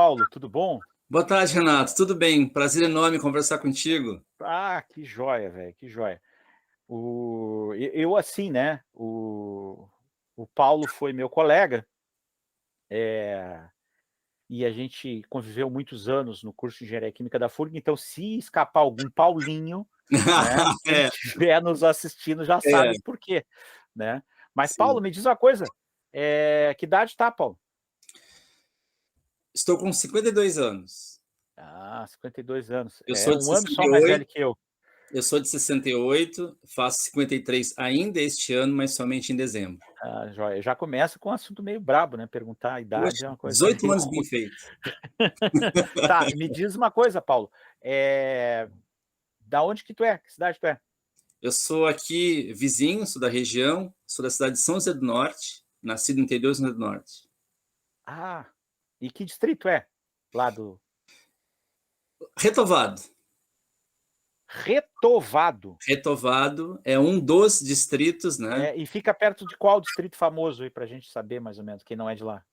Paulo, tudo bom? Boa tarde, Renato. Tudo bem? Prazer enorme conversar contigo. Ah, que joia, velho, que joia. Eu assim, né, o Paulo foi meu colega, eh, e a gente conviveu muitos anos no curso de Engenharia Química da FURG, então se escapar algum Paulinho, né, quem É, estiver nos assistindo já é, sabe por quê, né. Mas Paulo, sim. me diz uma coisa, que idade tá, Paulo? Estou com 52 anos. Ah, 52 anos, Eu é sou de 1 ano só mais 68, velho que eu. eu sou de 68, faço 53 ainda este ano, mas somente em dezembro. Ah, joia. Já começa com um assunto meio brabo, né, perguntar a idade Poxa, é uma coisa 18 meio anos bem ruim. feitos. Tá, e me diz uma coisa, Paulo, da onde que tu é? Que cidade tu é? Eu sou aqui vizinho, sou da região, sou da cidade de São José do Norte, nascido no interior de São José do Norte. Ah, e que distrito é? Lá do Retovado. Retovado. Retovado é um dos distritos, né? E fica perto de qual distrito famoso aí, pra gente saber mais ou menos, quem não é de lá?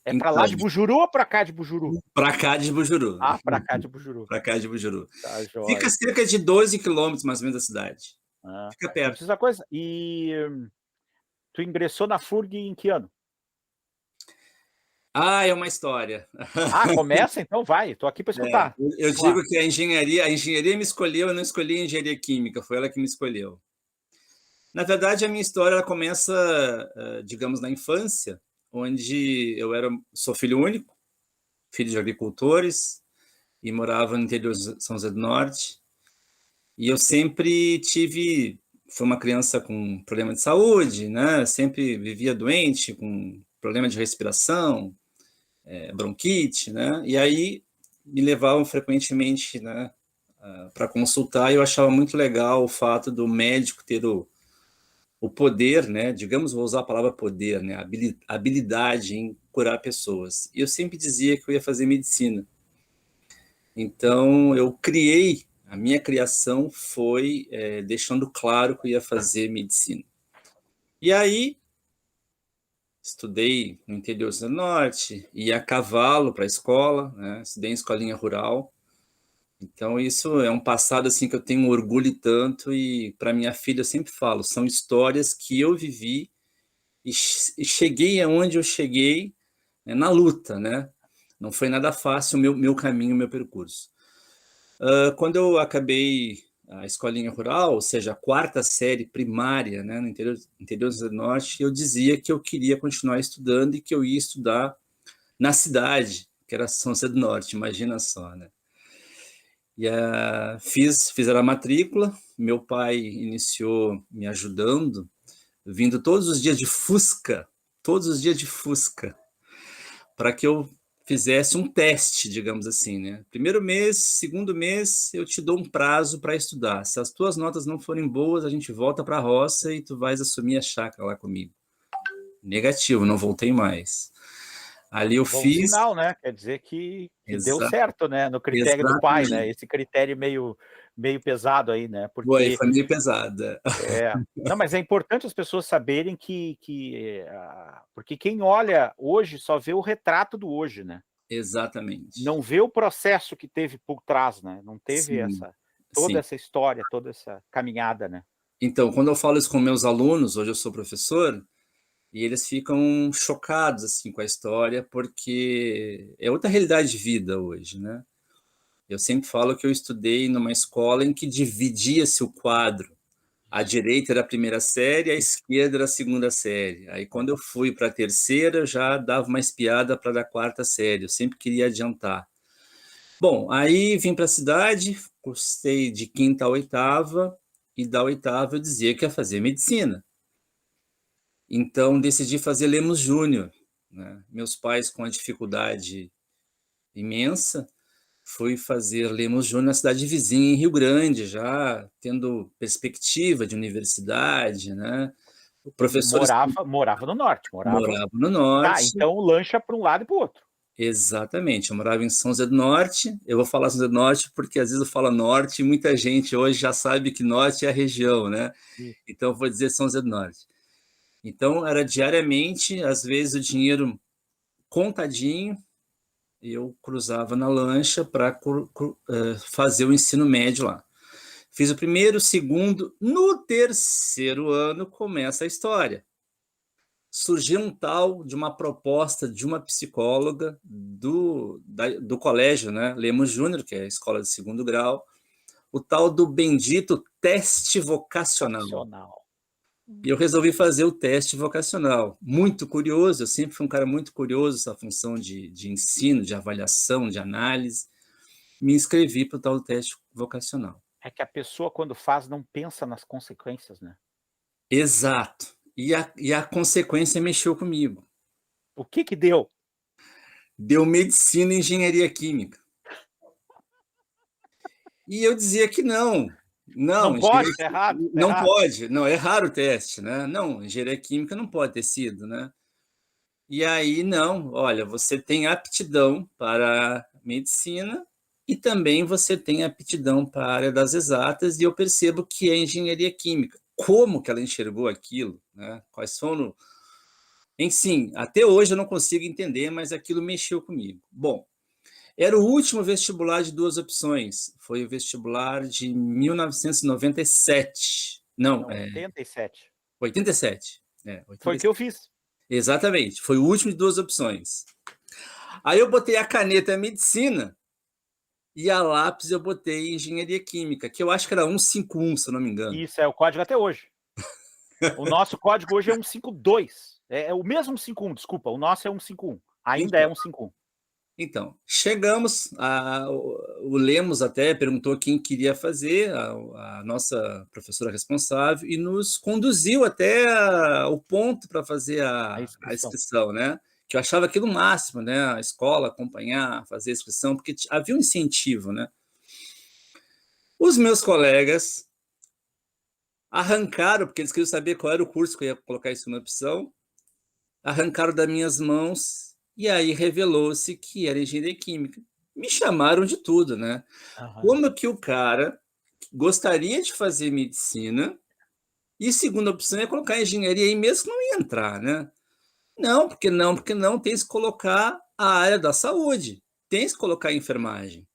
É pra Então, lá de Bujuru ou pra cá de Bujuru? para cá de Bujuru. Ah, pra cá de Bujuru. Para cá de Bujuru. Tá Fica a joia. cerca de 12 quilômetros, mais ou menos, da cidade. Ah, Fica me perto. diz uma coisa, tu ingressou na FURG em que ano? Ah, é uma história. Ah, começa? Então vai, tô aqui pra escutar. Eu Vamos lá. digo que a engenharia me escolheu, eu não escolhi a engenharia química, foi ela que me escolheu. Na verdade, a minha história ela começa, digamos, na infância, onde sou filho único, filho de agricultores, e morava no interior de São José do Norte. E eu sempre fui uma criança com problema de saúde, né? Sempre vivia doente, com problema de respiração, bronquite, né? E aí me levavam frequentemente, né, para consultar, e eu achava muito legal o fato do médico ter o poder, né? Digamos, vou usar a palavra poder, né? Habilidade em curar pessoas. E eu sempre dizia que eu ia fazer medicina. Então, a minha criação foi deixando claro que eu ia fazer medicina. E aí, estudei no interior do norte, ia a cavalo para a escola, né? Estudei em escolinha rural. Então, isso é um passado assim que eu tenho um orgulho e tanto, e para minha filha eu sempre falo, são histórias que eu vivi e cheguei aonde eu cheguei, né, na luta, né? Não foi nada fácil o meu caminho, o meu percurso. Quando eu acabei a escolinha rural, ou seja, a quarta série primária, né, no interior do norte, eu dizia que eu queria continuar estudando e que eu ia estudar na cidade, que era São José do Norte, imagina só, né? E fizeram a matrícula, meu pai iniciou me ajudando, vindo todos os dias de Fusca, para que eu fizesse um teste, digamos assim, né? Primeiro mês, segundo mês, eu te dou um prazo para estudar. Se as tuas notas não forem boas, a gente volta para a roça e tu vais assumir a chácara lá comigo. Negativo, não voltei mais. Ali eu Bom fiz, sinal, né, quer dizer que deu exa certo, né, no critério do pai, né, exatamente. esse critério meio pesado aí, né, Foi meio pesada. não, mas é importante as pessoas saberem porque quem olha hoje só vê o retrato do hoje, né, Exatamente. não vê o processo que teve por trás, né, não teve Sim, toda sim. essa história, toda essa caminhada, né. Então, quando eu falo isso com meus alunos, hoje eu sou professor, e eles ficam chocados assim com a história, porque é outra realidade de vida hoje, né? Eu sempre falo que eu estudei numa escola em que dividia-se o quadro. A Isso, direita era a primeira série, a isso. esquerda era a segunda série. Aí, É. quando eu fui para a terceira, eu já dava uma espiada para a quarta série. Eu sempre queria adiantar. Bom, aí vim para a cidade, cursei de quinta a oitava, e da oitava eu dizia que ia fazer medicina. Então, decidi fazer Lemos Júnior, né? Meus pais, com a dificuldade imensa, fui fazer Lemos Júnior na cidade vizinha, em Rio Grande, já tendo perspectiva de universidade, né? O E professor morava no norte, morava morava no tá, norte, então lancha para um lado e para o outro. exatamente. Eu morava em São José do Norte. Eu vou falar São José do Norte porque às vezes eu falo norte e muita gente hoje já sabe que norte é a região, né? Isso. Então eu vou dizer São José do Norte. Então era diariamente, às vezes o dinheiro contadinho, eu cruzava na lancha para fazer o ensino médio lá. Fiz o primeiro, o segundo, no terceiro ano começa a história. Surgiu um tal de uma proposta de uma psicóloga do colégio, né, Lemos Júnior, que é a escola de segundo grau, o tal do bendito teste vocacional. E eu resolvi fazer o teste vocacional. Muito curioso, eu sempre fui um cara muito curioso, essa função de ensino, de avaliação, de análise. Me inscrevi para o tal teste vocacional. É que a pessoa, quando faz, não pensa nas consequências, né? Exato. E a consequência mexeu comigo. O que que deu? Deu medicina e engenharia química. E eu dizia que não. Não pode, é errado. Não pode, não, é raro o teste, né? Não, engenharia química não pode ter sido, né? E aí, não, olha, você tem aptidão para medicina e também você tem aptidão para a área das exatas, e eu percebo que é engenharia química. Como que ela enxergou aquilo, né? Quais foram... Enfim, até hoje eu não consigo entender, mas aquilo mexeu comigo. Bom, era o último vestibular de 2 opções. Foi o vestibular de 1997. Não, 87. 87. 87. Foi o que eu fiz. Exatamente. Foi o último de 2 opções. Aí eu botei a caneta medicina e a lápis eu botei engenharia química, que eu acho que era 151, se eu não me engano. Isso, é o código até hoje. O nosso código hoje é 152. É o mesmo 151, desculpa. O nosso é 151. Ainda é 151. Então, chegamos, o Lemos até perguntou quem queria fazer, a nossa professora responsável, e nos conduziu até o ponto para fazer a inscrição, né? Que eu achava aquilo o máximo, né? A escola acompanhar, fazer a inscrição, porque havia um incentivo, né? Os meus colegas arrancaram, porque eles queriam saber qual era o curso que eu ia colocar isso na opção, arrancaram das minhas mãos. E aí revelou-se que era engenharia química. Me chamaram de tudo, né? Como que o cara gostaria de fazer medicina e segunda opção é colocar engenharia aí mesmo que não ia entrar, né? Não, porque não, tem que colocar a área da saúde, tem que colocar a enfermagem.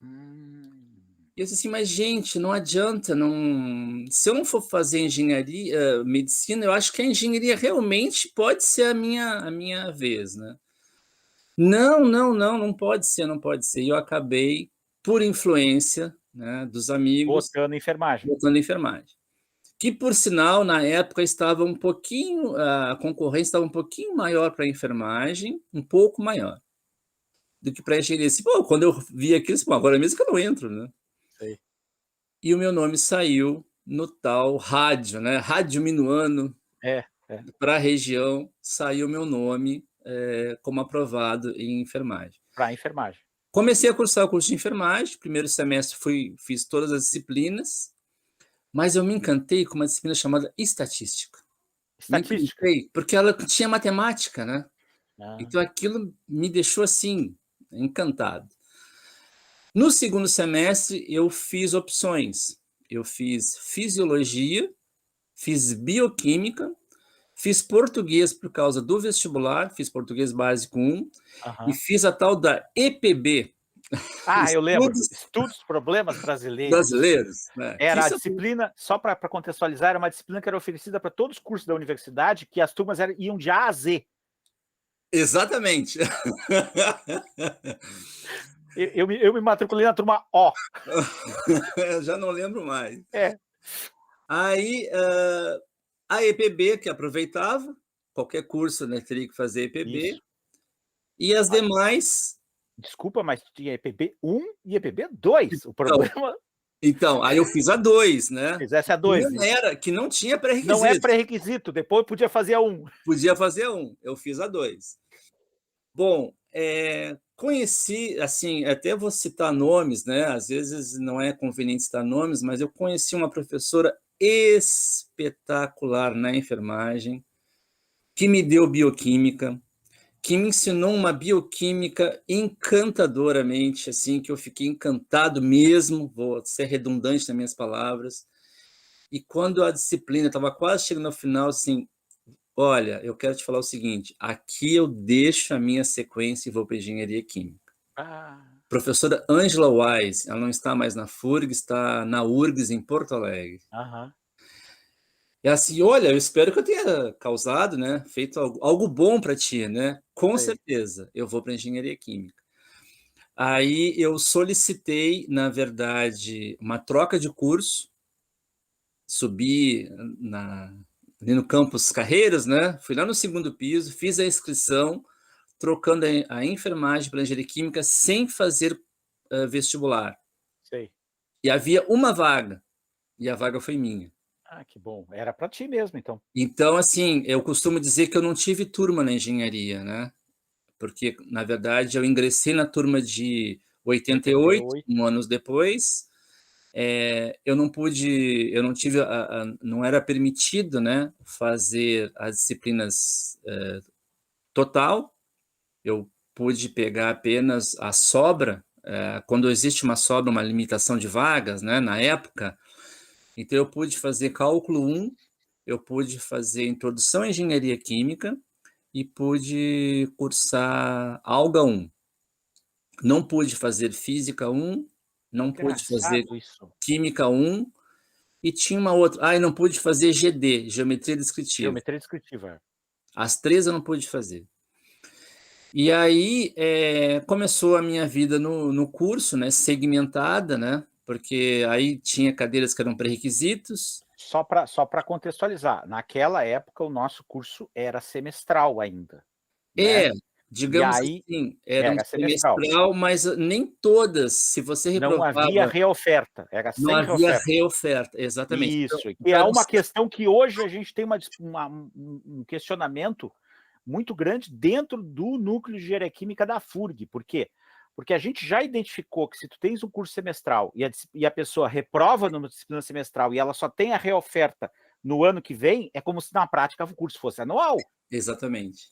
E eu disse assim, mas gente, não adianta, não... se eu não for fazer engenharia, medicina, eu acho que a engenharia realmente pode ser a minha vez, né? Não pode ser, não pode ser. E eu acabei, por influência, né, dos amigos... Botando enfermagem. Que, por sinal, na época estava um pouquinho... A concorrência estava um pouquinho maior para a enfermagem, um pouco maior do que para a engenharia. Pô, quando eu vi aquilo, disse, agora mesmo que eu não entro, né? Sei. E o meu nome saiu no tal rádio, né? Rádio Minuano. Para a região, saiu meu nome como aprovado em enfermagem. Para enfermagem. Comecei a cursar o curso de enfermagem, primeiro semestre fiz todas as disciplinas, mas eu me encantei com uma disciplina chamada estatística. Estatística? Me encantei, porque ela tinha matemática, né? Então aquilo me deixou assim, encantado. No segundo semestre, eu fiz opções. Eu fiz fisiologia, fiz bioquímica, fiz português por causa do vestibular, fiz português básico 1, e fiz a tal da EPB. Eu lembro. Estudos Problemas Brasileiros. Né? Era a disciplina, só para contextualizar, era uma disciplina que era oferecida para todos os cursos da universidade, que as turmas iam de A a Z. Exatamente. Eu me matriculei na turma O. Eu já não lembro mais. Aí, a EPB, que aproveitava, qualquer curso, né, teria que fazer EPB. Isso. E as demais... Desculpa, mas tinha EPB 1 e EPB 2. O problema... Então, aí eu fiz a 2, né? Fizesse a 2. Que não tinha pré-requisito. Não é pré-requisito, depois podia fazer a 1. Podia fazer a 1, eu fiz a 2. Bom, conheci, assim, até vou citar nomes, né? Às vezes não é conveniente citar nomes, mas eu conheci uma professora espetacular na enfermagem, que me deu bioquímica, que me ensinou uma bioquímica encantadoramente, assim, que eu fiquei encantado mesmo, vou ser redundante nas minhas palavras. E quando a disciplina estava quase chegando ao final, assim, olha, eu quero te falar o seguinte, aqui eu deixo a minha sequência e vou para engenharia química. Ah, Professora Ângela Wise, ela não está mais na FURG, está na URGS, em Porto Alegre. aham, É assim, olha, eu espero que eu tenha causado, né, feito algo bom para ti, né? Com sei, certeza, eu vou para engenharia química. Aí eu solicitei, na verdade, uma troca de curso, subi ali no campus Carreiras, né? Fui lá no segundo piso, fiz a inscrição, trocando a enfermagem para engenharia química sem fazer vestibular. sei. E havia uma vaga, e a vaga foi minha. Ah, que bom. Era para ti mesmo, então. Então, assim, eu costumo dizer que eu não tive turma na engenharia, né? Porque, na verdade, eu ingressei na turma de 88, 88. anos depois. Eu não pude, eu não tive, não era permitido, né, fazer as disciplinas total. Eu pude pegar apenas a sobra, quando existe uma sobra, uma limitação de vagas, né, na época. Então, eu pude fazer cálculo 1, eu pude fazer introdução à engenharia química e pude cursar Alga 1. Não pude fazer física 1, não pude fazer Engraçado isso. química 1 e tinha uma outra. E não pude fazer GD, geometria descritiva. Geometria descritiva. As três eu não pude fazer. E aí começou a minha vida no curso, né, segmentada, né, porque aí tinha cadeiras que eram pré-requisitos. Só para contextualizar, naquela época o nosso curso era semestral ainda, É, né? E digamos aí assim, era um era semestral. semestral, mas nem todas, se você Não havia reprovava, reoferta, era não sem havia reoferta. reoferta, exatamente. Então, Isso, que então é era um uma questão que hoje a gente tem um questionamento muito grande dentro do núcleo de engenharia química da FURG. Por quê? Porque a gente já identificou que se tu tens um curso semestral e a pessoa reprova numa disciplina semestral e ela só tem a reoferta no ano que vem, é como se na prática o curso fosse anual. exatamente.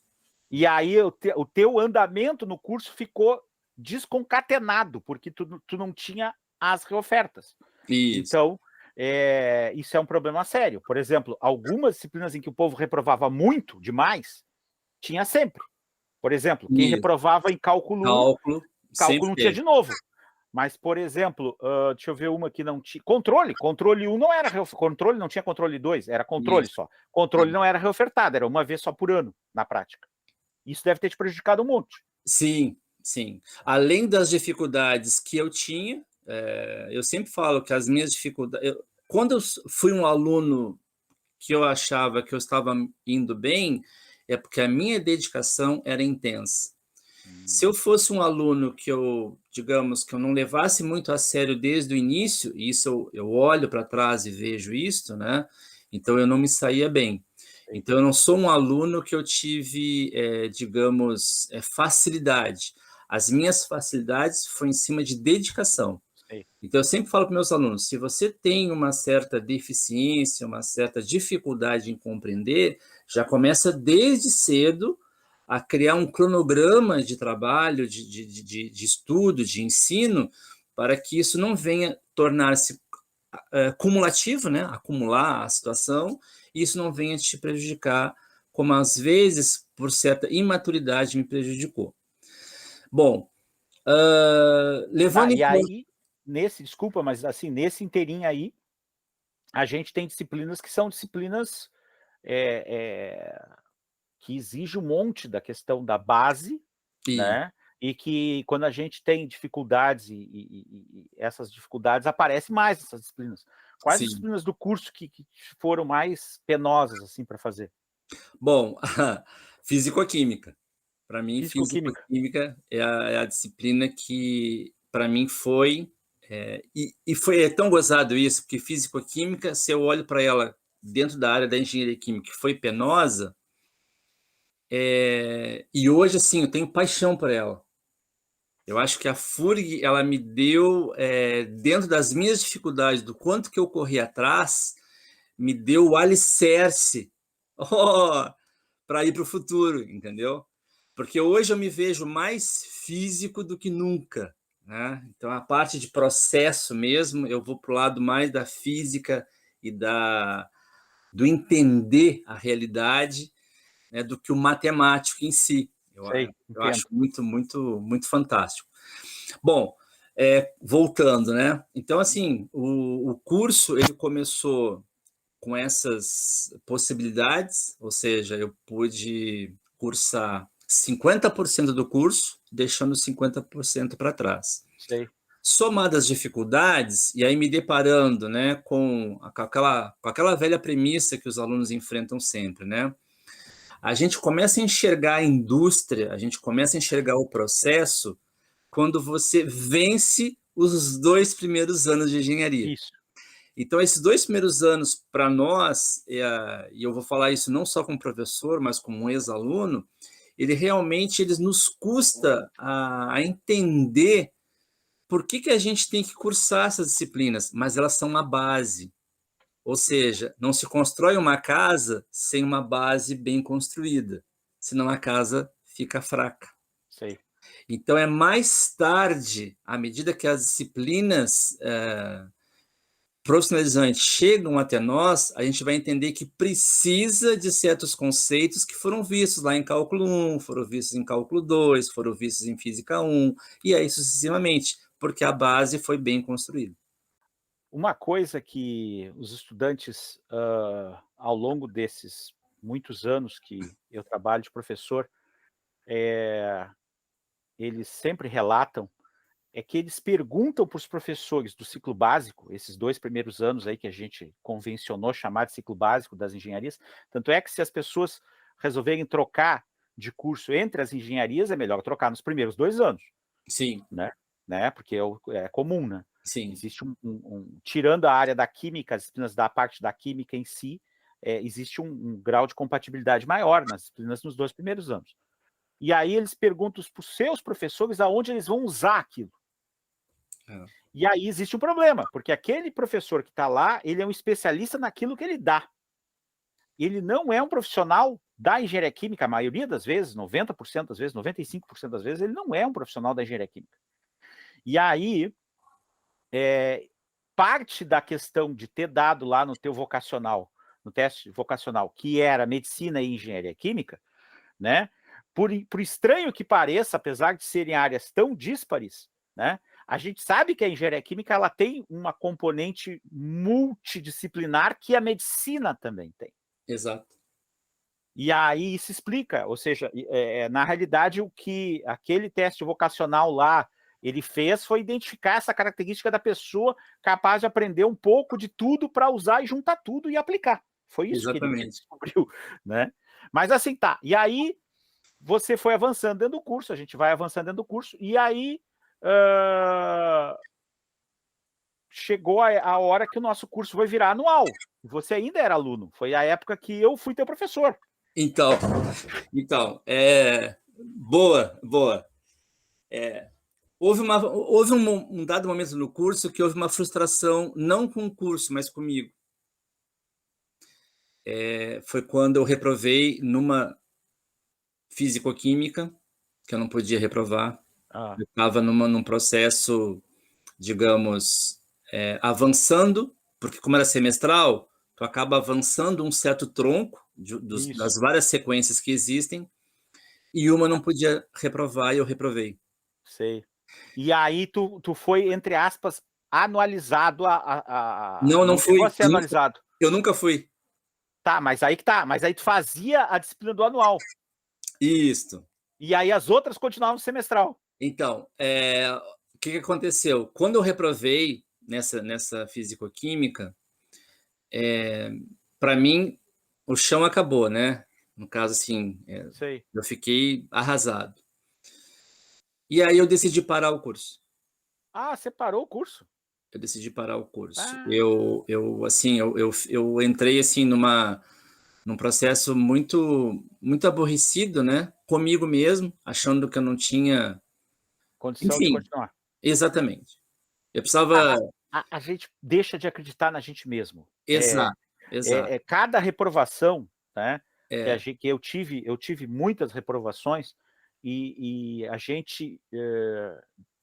E aí o teu andamento no curso ficou desconcatenado, porque tu não tinha as reofertas. Isso. Então, isso é um problema sério. Por exemplo, algumas disciplinas em que o povo reprovava muito, demais, tinha sempre. Por exemplo, quem Isso. reprovava em cálculo 1, Cálculo sempre cálculo 1 tinha teve. de novo. Mas, por exemplo, deixa eu ver uma que não tinha. Controle 1 não era controle, não tinha controle 2, era controle Isso. só. Controle não era reofertado, era uma vez só por ano, na prática. Isso deve ter te prejudicado um monte. Sim, sim. Além das dificuldades que eu tinha, eu sempre falo que as minhas dificuldades. Quando eu fui um aluno que eu achava que eu estava indo bem, é porque a minha dedicação era intensa. Se eu fosse um aluno que eu, digamos, que eu não levasse muito a sério desde o início, e isso eu olho para trás e vejo isso, né? Então eu não me saía bem. Sim, Então eu não sou um aluno que eu tive, digamos, facilidade. As minhas facilidades foi em cima de dedicação. sim. Então eu sempre falo para meus alunos, se você tem uma certa deficiência, uma certa dificuldade em compreender, já começa desde cedo a criar um cronograma de trabalho, de estudo, de ensino, para que isso não venha tornar-se cumulativo, né? Acumular a situação, e isso não venha te prejudicar, como às vezes, por certa imaturidade, me prejudicou. Bom, levando em E conta. aí, desculpa, mas assim, nesse inteirinho aí, a gente tem disciplinas que são disciplinas que exigem um monte da questão da base, E, né? E que quando a gente tem dificuldades e essas dificuldades aparecem mais nessas disciplinas. Quais as sim. disciplinas do curso que foram mais penosas assim para fazer? Bom, físico-química. Para mim, Físico-química. físico-química é a disciplina que, para mim, foi. E foi tão gozado isso, porque físico-química, se eu olho para ela dentro da área da engenharia química, que foi penosa, e hoje, assim, eu tenho paixão por ela. Eu acho que a FURG, ela me deu, dentro das minhas dificuldades, do quanto que eu corri atrás, me deu o alicerce para ir para o futuro, entendeu? Porque hoje eu me vejo mais físico do que nunca, né? Então, a parte de processo mesmo, eu vou para o lado mais da física e do entender a realidade, né, do que o matemático em si. Sei, Eu acho entendo. muito, muito, muito fantástico. Bom, voltando, né? Então, assim, o curso ele começou com essas possibilidades, ou seja, eu pude cursar 50% do curso, deixando 50% para trás. Sei. Somadas as dificuldades, e aí me deparando, né, com aquela velha premissa que os alunos enfrentam sempre, né? A gente começa a enxergar a indústria, a gente começa a enxergar o processo quando você vence os 2 primeiros anos de engenharia. Isso. Então, esses 2 primeiros anos, para nós, e eu vou falar isso não só como professor, mas como um ex-aluno, eles nos custa a entender por que a gente tem que cursar essas disciplinas, mas elas são uma base. Ou seja, não se constrói uma casa sem uma base bem construída, senão a casa fica fraca. Sei. Então, é mais tarde, à medida que as disciplinas profissionalizantes chegam até nós, a gente vai entender que precisa de certos conceitos que foram vistos lá em cálculo 1, foram vistos em cálculo 2, foram vistos em física 1, e aí sucessivamente, porque a base foi bem construída. Uma coisa que os estudantes, ao longo desses muitos anos que eu trabalho de professor, eles sempre relatam, é que eles perguntam para os professores do ciclo básico, esses 2 primeiros anos aí que a gente convencionou chamar de ciclo básico das engenharias, tanto é que se as pessoas resolverem trocar de curso entre as engenharias, é melhor trocar nos primeiros 2 anos, Sim, né, porque é comum, né. sim, Existe tirando a área da química, as disciplinas da parte da química em si, existe um grau de compatibilidade maior nas disciplinas nos 2 primeiros anos. E aí eles perguntam para os seus professores aonde eles vão usar aquilo. é, E aí existe um problema, porque aquele professor que está lá, ele é um especialista naquilo que ele dá. Ele não é um profissional da engenharia química, a maioria das vezes, 90% das vezes, 95% das vezes, ele não é um profissional da engenharia química. E aí, parte da questão de ter dado lá no teu vocacional, no teste vocacional, que era medicina e engenharia química, né? Por estranho que pareça, apesar de serem áreas tão díspares, né? A gente sabe que a engenharia química ela tem uma componente multidisciplinar que a medicina também tem. exato. E aí isso explica, ou seja, na realidade o que aquele teste vocacional lá ele fez foi identificar essa característica da pessoa capaz de aprender um pouco de tudo para usar e juntar tudo e aplicar. Foi isso que ele Exatamente. descobriu, né? Mas assim tá. E aí você foi avançando dentro do curso, a gente vai avançando dentro do curso, e aí chegou a hora que o nosso curso vai virar anual. Você ainda era aluno, foi a época que eu fui teu professor. Então, boa, boa. Houve um dado momento no curso que houve uma frustração, não com o curso, mas comigo. Foi quando eu reprovei numa físico-química, que eu não podia reprovar. Ah, Eu estava num processo, digamos, avançando, porque como era semestral, tu acaba avançando um certo tronco das isso, várias sequências que existem, e uma não podia reprovar e eu reprovei. sei. E aí tu foi, entre aspas, anualizado Não, não não chegou a fui. ser anualizado. Eu nunca fui. Tá, mas aí que tá, mas aí tu fazia a disciplina do anual, Isto. e aí as outras continuavam no semestral. Então, o que aconteceu? Quando eu reprovei nessa físico-química, para mim, o chão acabou, né? No caso, assim, Sei. eu fiquei arrasado. E aí eu decidi parar o curso. Ah, você parou o curso? Eu decidi parar o curso. Ah, Eu entrei assim num processo muito aborrecido, né? Comigo mesmo, achando que eu não tinha, condição de enfim, continuar. exatamente. Eu precisava, A gente deixa de acreditar na gente mesmo. exato, exato. Cada reprovação, né, É, que eu tive muitas reprovações, e a gente,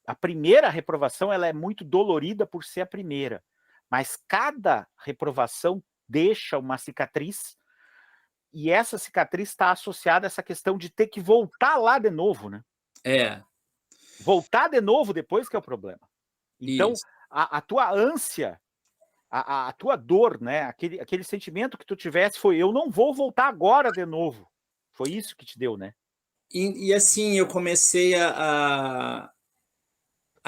a primeira reprovação ela é muito dolorida por ser a primeira, mas cada reprovação deixa uma cicatriz E essa cicatriz está associada a essa questão de ter que voltar lá de novo, né? Voltar de novo depois que é o problema. Então, a tua ânsia, a tua dor, né? Aquele sentimento que tu tivesse foi, eu não vou voltar agora de novo. Foi isso que te deu, né? E assim, eu comecei a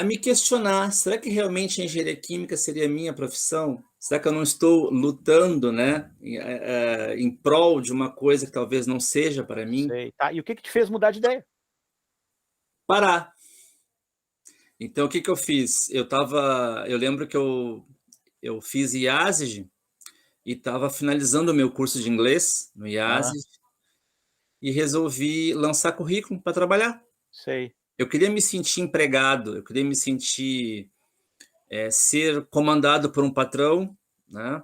me questionar, será que realmente a engenharia química seria a minha profissão? Será que eu não estou lutando, né, em prol de uma coisa que talvez não seja para mim? Sei, tá. E o que te fez mudar de ideia? Parar. Então, o que eu fiz? Eu lembro que eu fiz IASEG e estava finalizando o meu curso de inglês no IASEG e resolvi lançar currículo para trabalhar. Sei. Eu queria me sentir empregado, eu queria me sentir ser comandado por um patrão, né?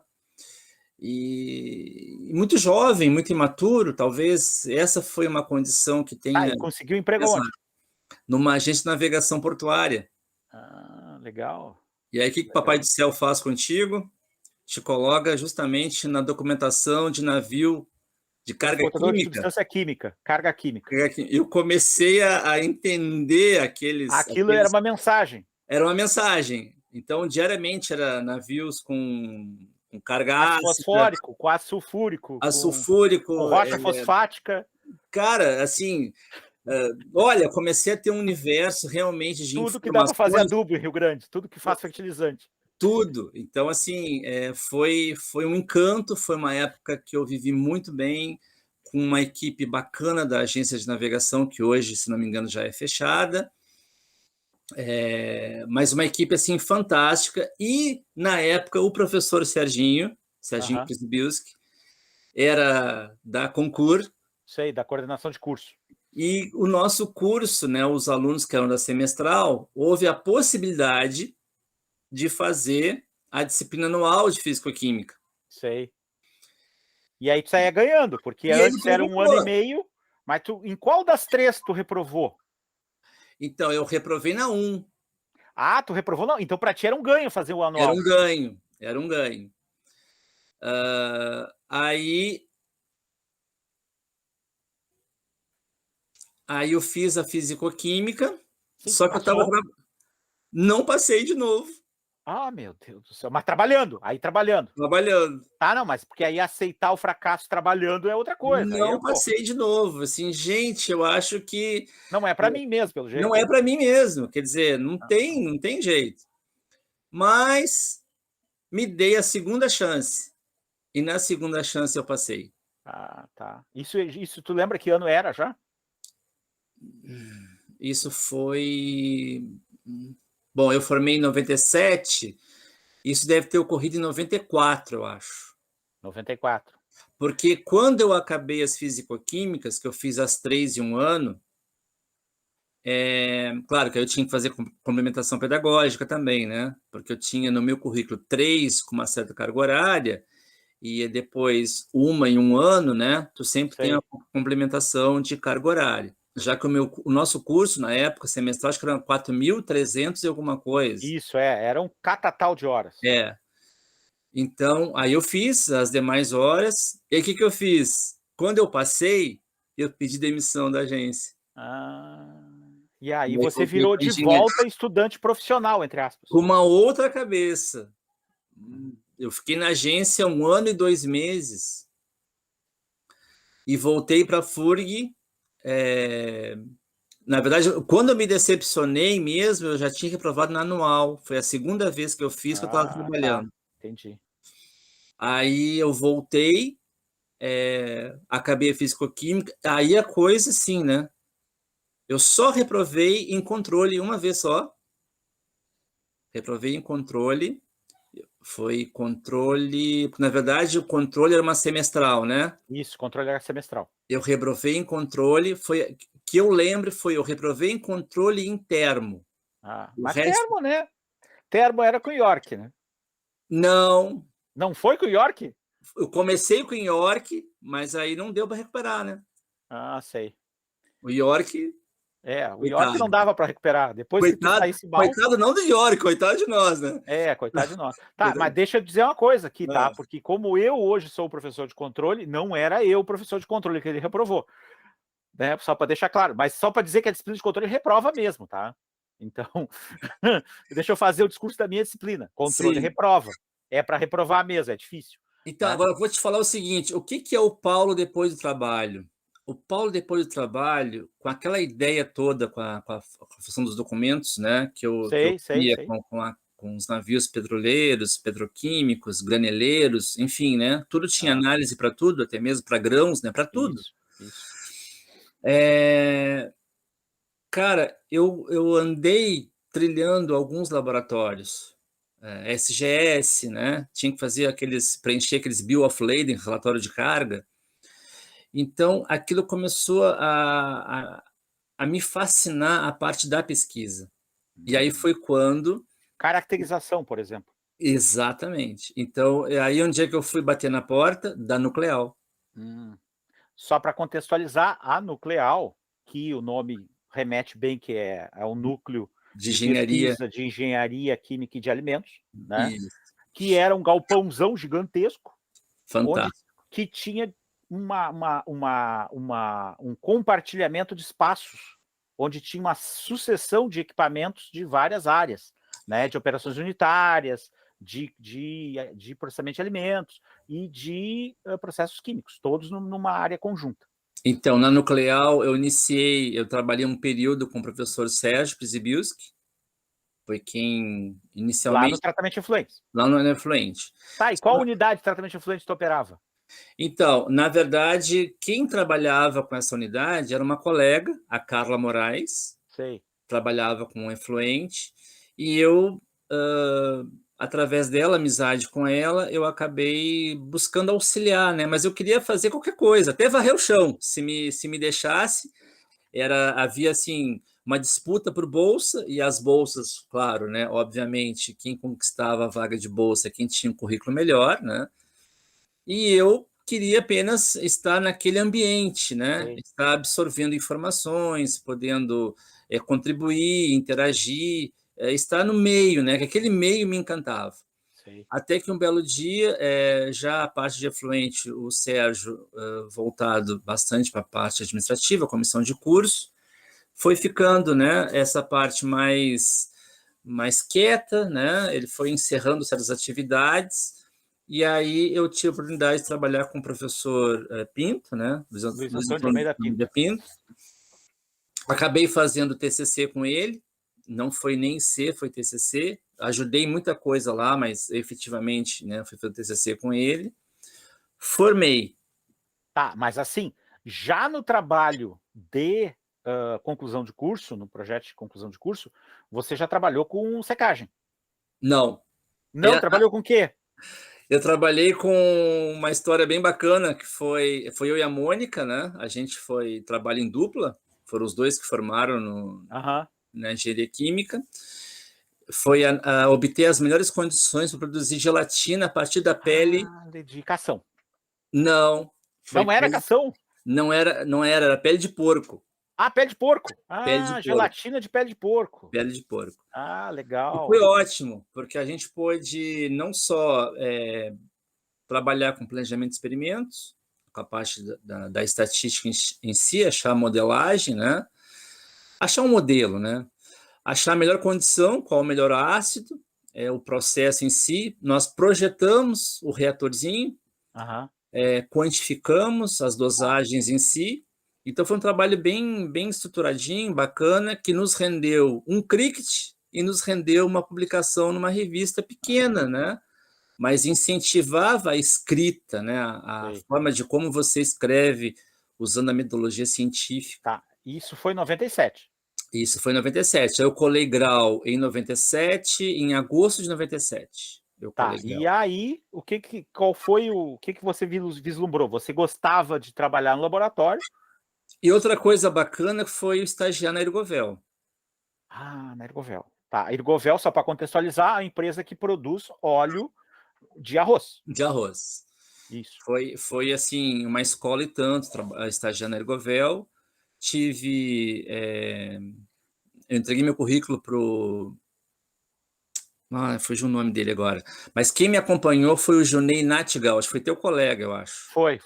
E muito jovem, muito imaturo, talvez essa foi uma condição que tenha E conseguiu emprego onde? Numa agência de navegação portuária. Legal. E aí, o que o Papai do Céu faz contigo? Te coloca justamente na documentação de navio de carga química. De substância química, carga química. Eu comecei a entender Aquilo era uma mensagem. Era uma mensagem. Então, diariamente, era navios com carga ácida, fosfórico, com ácido sulfúrico, com rocha fosfática. Cara, assim, olha, comecei a ter um universo realmente de tudo que dá para fazer adubo em Rio Grande, tudo que faz fertilizante. Tudo. Então, assim, foi um encanto, foi uma época que eu vivi muito bem, com uma equipe bacana da agência de navegação, que hoje, se não me engano, já é fechada. Mas uma equipe assim fantástica, e na época o professor Serginho Krzybilski era da Concur. Sei, da coordenação de curso. E o nosso curso, né, os alunos que eram da semestral, houve a possibilidade de fazer a disciplina anual de Físico-Química. Sei. E aí tu saía ganhando, porque antes era 1 ano e meio, mas em qual das 3 tu reprovou? Então, eu reprovei na 1. Tu reprovou? Não, então para ti era um ganho fazer o anual. Era um ganho. Aí eu fiz a Físico-Química, só que passou. Não passei de novo. Meu Deus do céu. Mas trabalhando. Trabalhando. Não, mas porque aí aceitar o fracasso trabalhando é outra coisa. Não passei de novo. Assim, gente, eu acho que... Não é para mim mesmo, pelo jeito. Não é para mim mesmo. Quer dizer, não tem jeito. Mas me dei a segunda chance. E na segunda chance eu passei. Tá. Isso tu lembra que ano era já? Isso foi... Bom, eu formei em 97, isso deve ter ocorrido em 94, eu acho. 94. Porque quando eu acabei as físico-químicas, que eu fiz as 3 em um ano, claro que eu tinha que fazer complementação pedagógica também, né? Porque eu tinha no meu currículo 3 com uma certa carga horária, e depois 1 em um ano, né? Tu sempre tem a complementação de carga horária. Já que o nosso curso, na época, semestral, acho que era 4.300 e alguma coisa. Isso, era um catatal de horas. Então, aí eu fiz as demais horas, e aí o que eu fiz? Quando eu passei, eu pedi demissão da agência. E aí você virou de volta estudante profissional, entre aspas. Com uma outra cabeça. Eu fiquei na agência 1 ano e 2 meses. E voltei para a FURG. Na verdade, quando eu me decepcionei mesmo, eu já tinha reprovado na anual. Foi a segunda vez que eu fiz que eu estava trabalhando. Entendi. Aí eu voltei, acabei a Físico-Química. Aí a coisa, assim, né? Eu só reprovei em controle uma vez só. Reprovei em controle. Foi controle... Na verdade, o controle era uma semestral, né? Isso, controle era semestral. Eu reprovei em controle. Que eu lembro foi, eu reprovei em controle e em termo. Mas termo, né? Termo era com o York, né? Não. Não foi com o York? Eu comecei com o York, mas aí não deu para recuperar, né? Sei. O York O York não dava para recuperar. Depois que tu saísse mal... Coitado não do York, coitado de nós, né? Coitado de nós. Tá, mas deixa eu dizer uma coisa aqui, tá? Porque como eu hoje sou o professor de controle, não era eu o professor de controle que ele reprovou. Né? Só para deixar claro. Mas só para dizer que a disciplina de controle reprova mesmo, tá? Então, deixa eu fazer o discurso da minha disciplina. Controle reprova. É para reprovar mesmo, é difícil. Então, agora eu vou te falar o seguinte, o que é o Paulo depois do trabalho? O Paulo depois do trabalho, com aquela ideia toda, com a função dos documentos, né, que eu tinha com os navios petroleiros, petroquímicos, graneleiros, enfim, né, tudo tinha análise para tudo, até mesmo para grãos, né, para tudo. Isso. Cara, eu andei trilhando alguns laboratórios, SGS, né? Tinha que fazer preencher aqueles bill of lading, relatório de carga. Então, aquilo começou a me fascinar a parte da pesquisa. E aí foi quando... Caracterização, por exemplo. Exatamente. Então, aí onde é que eu fui bater na porta? Da Nucleal. Só para contextualizar, a Nucleal, que o nome remete bem, que é um núcleo de engenharia, pesquisa de engenharia química e de alimentos, né? Que era um galpãozão gigantesco, que tinha um compartilhamento de espaços, onde tinha uma sucessão de equipamentos de várias áreas, né? De operações unitárias, de processamento de alimentos e de processos químicos, todos numa área conjunta. Então, na Nucleal, eu trabalhei um período com o professor Sérgio Przybyłski, foi quem inicialmente... Lá no tratamento de efluentes. Lá no efluente. Tá, e qual unidade de tratamento de efluentes tu operava? Então, na verdade, quem trabalhava com essa unidade era uma colega, a Carla Moraes, trabalhava com efluente, e eu, através dela, amizade com ela, eu acabei buscando auxiliar, né? Mas eu queria fazer qualquer coisa, até varrer o chão, se me deixasse. Havia, assim, uma disputa por bolsa, e as bolsas, claro, né? Obviamente, quem conquistava a vaga de bolsa é quem tinha um currículo melhor, né? E eu queria apenas estar naquele ambiente, né? Estar absorvendo informações, podendo contribuir, interagir, estar no meio, né? Que aquele meio me encantava. Até que um belo dia, já a parte de efluente, o Sérgio, voltado bastante para a parte administrativa, comissão de curso, foi ficando, né? Essa parte mais quieta, né? Ele foi encerrando certas atividades. E aí eu tive a oportunidade de trabalhar com o professor Pinto, né? Luiz Antônio de Almeida Pinto. Acabei fazendo TCC com ele, não foi nem C, foi TCC. Ajudei muita coisa lá, mas efetivamente, né, fui fazer TCC com ele. Formei. Tá, mas assim, já no trabalho de conclusão de curso, no projeto de conclusão de curso, você já trabalhou com secagem? Não. Não, trabalhou com o quê? Eu trabalhei com uma história bem bacana, que foi eu e a Mônica, né? A gente foi trabalho em dupla, foram os dois que formaram na engenharia química. Foi a obter as melhores condições para produzir gelatina a partir da pele. De cação. Não. Não era cação? Não era pele de porco. Pele de porco. Pele de porco. Gelatina de pele de porco. Pele de porco. Legal. E foi ótimo, porque a gente pôde não só trabalhar com planejamento de experimentos, com a parte da estatística em si, achar a modelagem, né? Achar um modelo, né? Achar a melhor condição, qual o melhor ácido, o processo em si. Nós projetamos o reatorzinho, quantificamos as dosagens em si. Então, foi um trabalho bem estruturadinho, bacana, que nos rendeu um cricket e nos rendeu uma publicação numa revista pequena, né? Mas incentivava a escrita, né? A forma de como você escreve usando a metodologia científica. Isso foi em 97? Isso foi em 97. Eu colei grau em 97, em agosto de 97. E aí, qual foi o que você vislumbrou? Você gostava de trabalhar no laboratório? E outra coisa bacana foi o estagiar na Ergovel. Na Ergovel. A Ergovel, só para contextualizar, a empresa que produz óleo de arroz. De arroz. Isso. Foi assim, uma escola e tanto, estagiar na Ergovel. eu entreguei meu currículo para o... fugiu o nome dele agora. Mas quem me acompanhou foi o Jonei Natigal, acho que foi teu colega, eu acho. Foi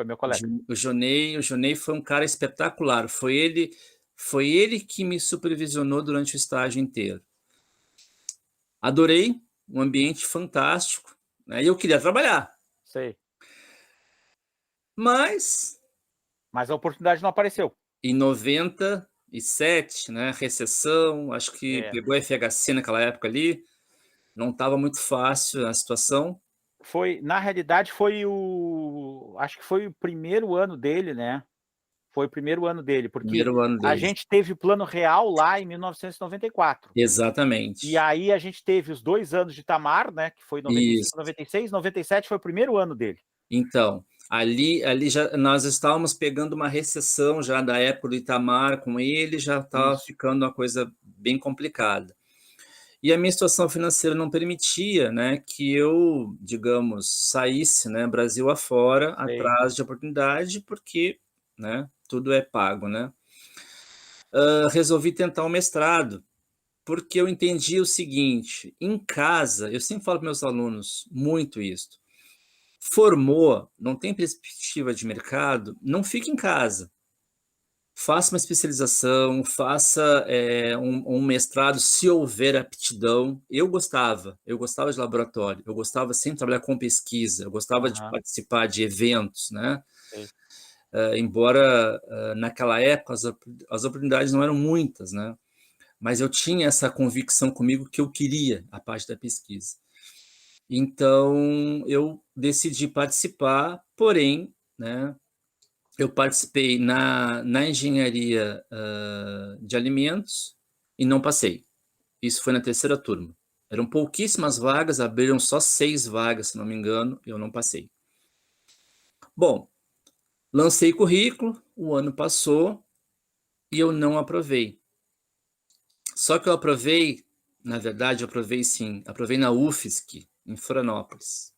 meu colega. O Jonei foi um cara espetacular. Foi ele que me supervisionou durante o estágio inteiro. Adorei, um ambiente fantástico, né? E eu queria trabalhar. Sei. Mas a oportunidade não apareceu. Em 97, né, recessão, acho que pegou a FHC naquela época ali, não estava muito fácil a situação. Na realidade, acho que foi o primeiro ano dele, né? Foi o primeiro ano dele, porque Primeiro ano a dele. gente teve o Plano Real lá em 1994. Exatamente. E aí a gente teve os 2 anos de Itamar, né? Que foi 95, Isso. 96, 97 foi o primeiro ano dele. Então, ali já nós estávamos pegando uma recessão já da época do Itamar com ele, já estava ficando uma coisa bem complicada. E a minha situação financeira não permitia, né, que eu, digamos, saísse, né, Brasil afora, atrás de oportunidade, porque, né, tudo é pago, né? Resolvi tentar um mestrado, porque eu entendi o seguinte: em casa, eu sempre falo para meus alunos muito isso. Formou, não tem perspectiva de mercado, não fique em casa. Faça uma especialização, faça um mestrado, se houver aptidão. Eu gostava de laboratório, eu gostava sempre de trabalhar com pesquisa, eu gostava de participar de eventos, né? Embora naquela época as oportunidades não eram muitas, né? Mas eu tinha essa convicção comigo que eu queria a parte da pesquisa. Então, eu decidi participar, porém, né, eu participei na engenharia de alimentos e não passei. Isso foi na terceira turma. Eram pouquíssimas vagas, abriram só 6 vagas, se não me engano, eu não passei. Bom, lancei currículo, o ano passou e eu não aprovei. Só que eu aprovei, na verdade, eu aprovei sim, aprovei na UFSC, em Florianópolis.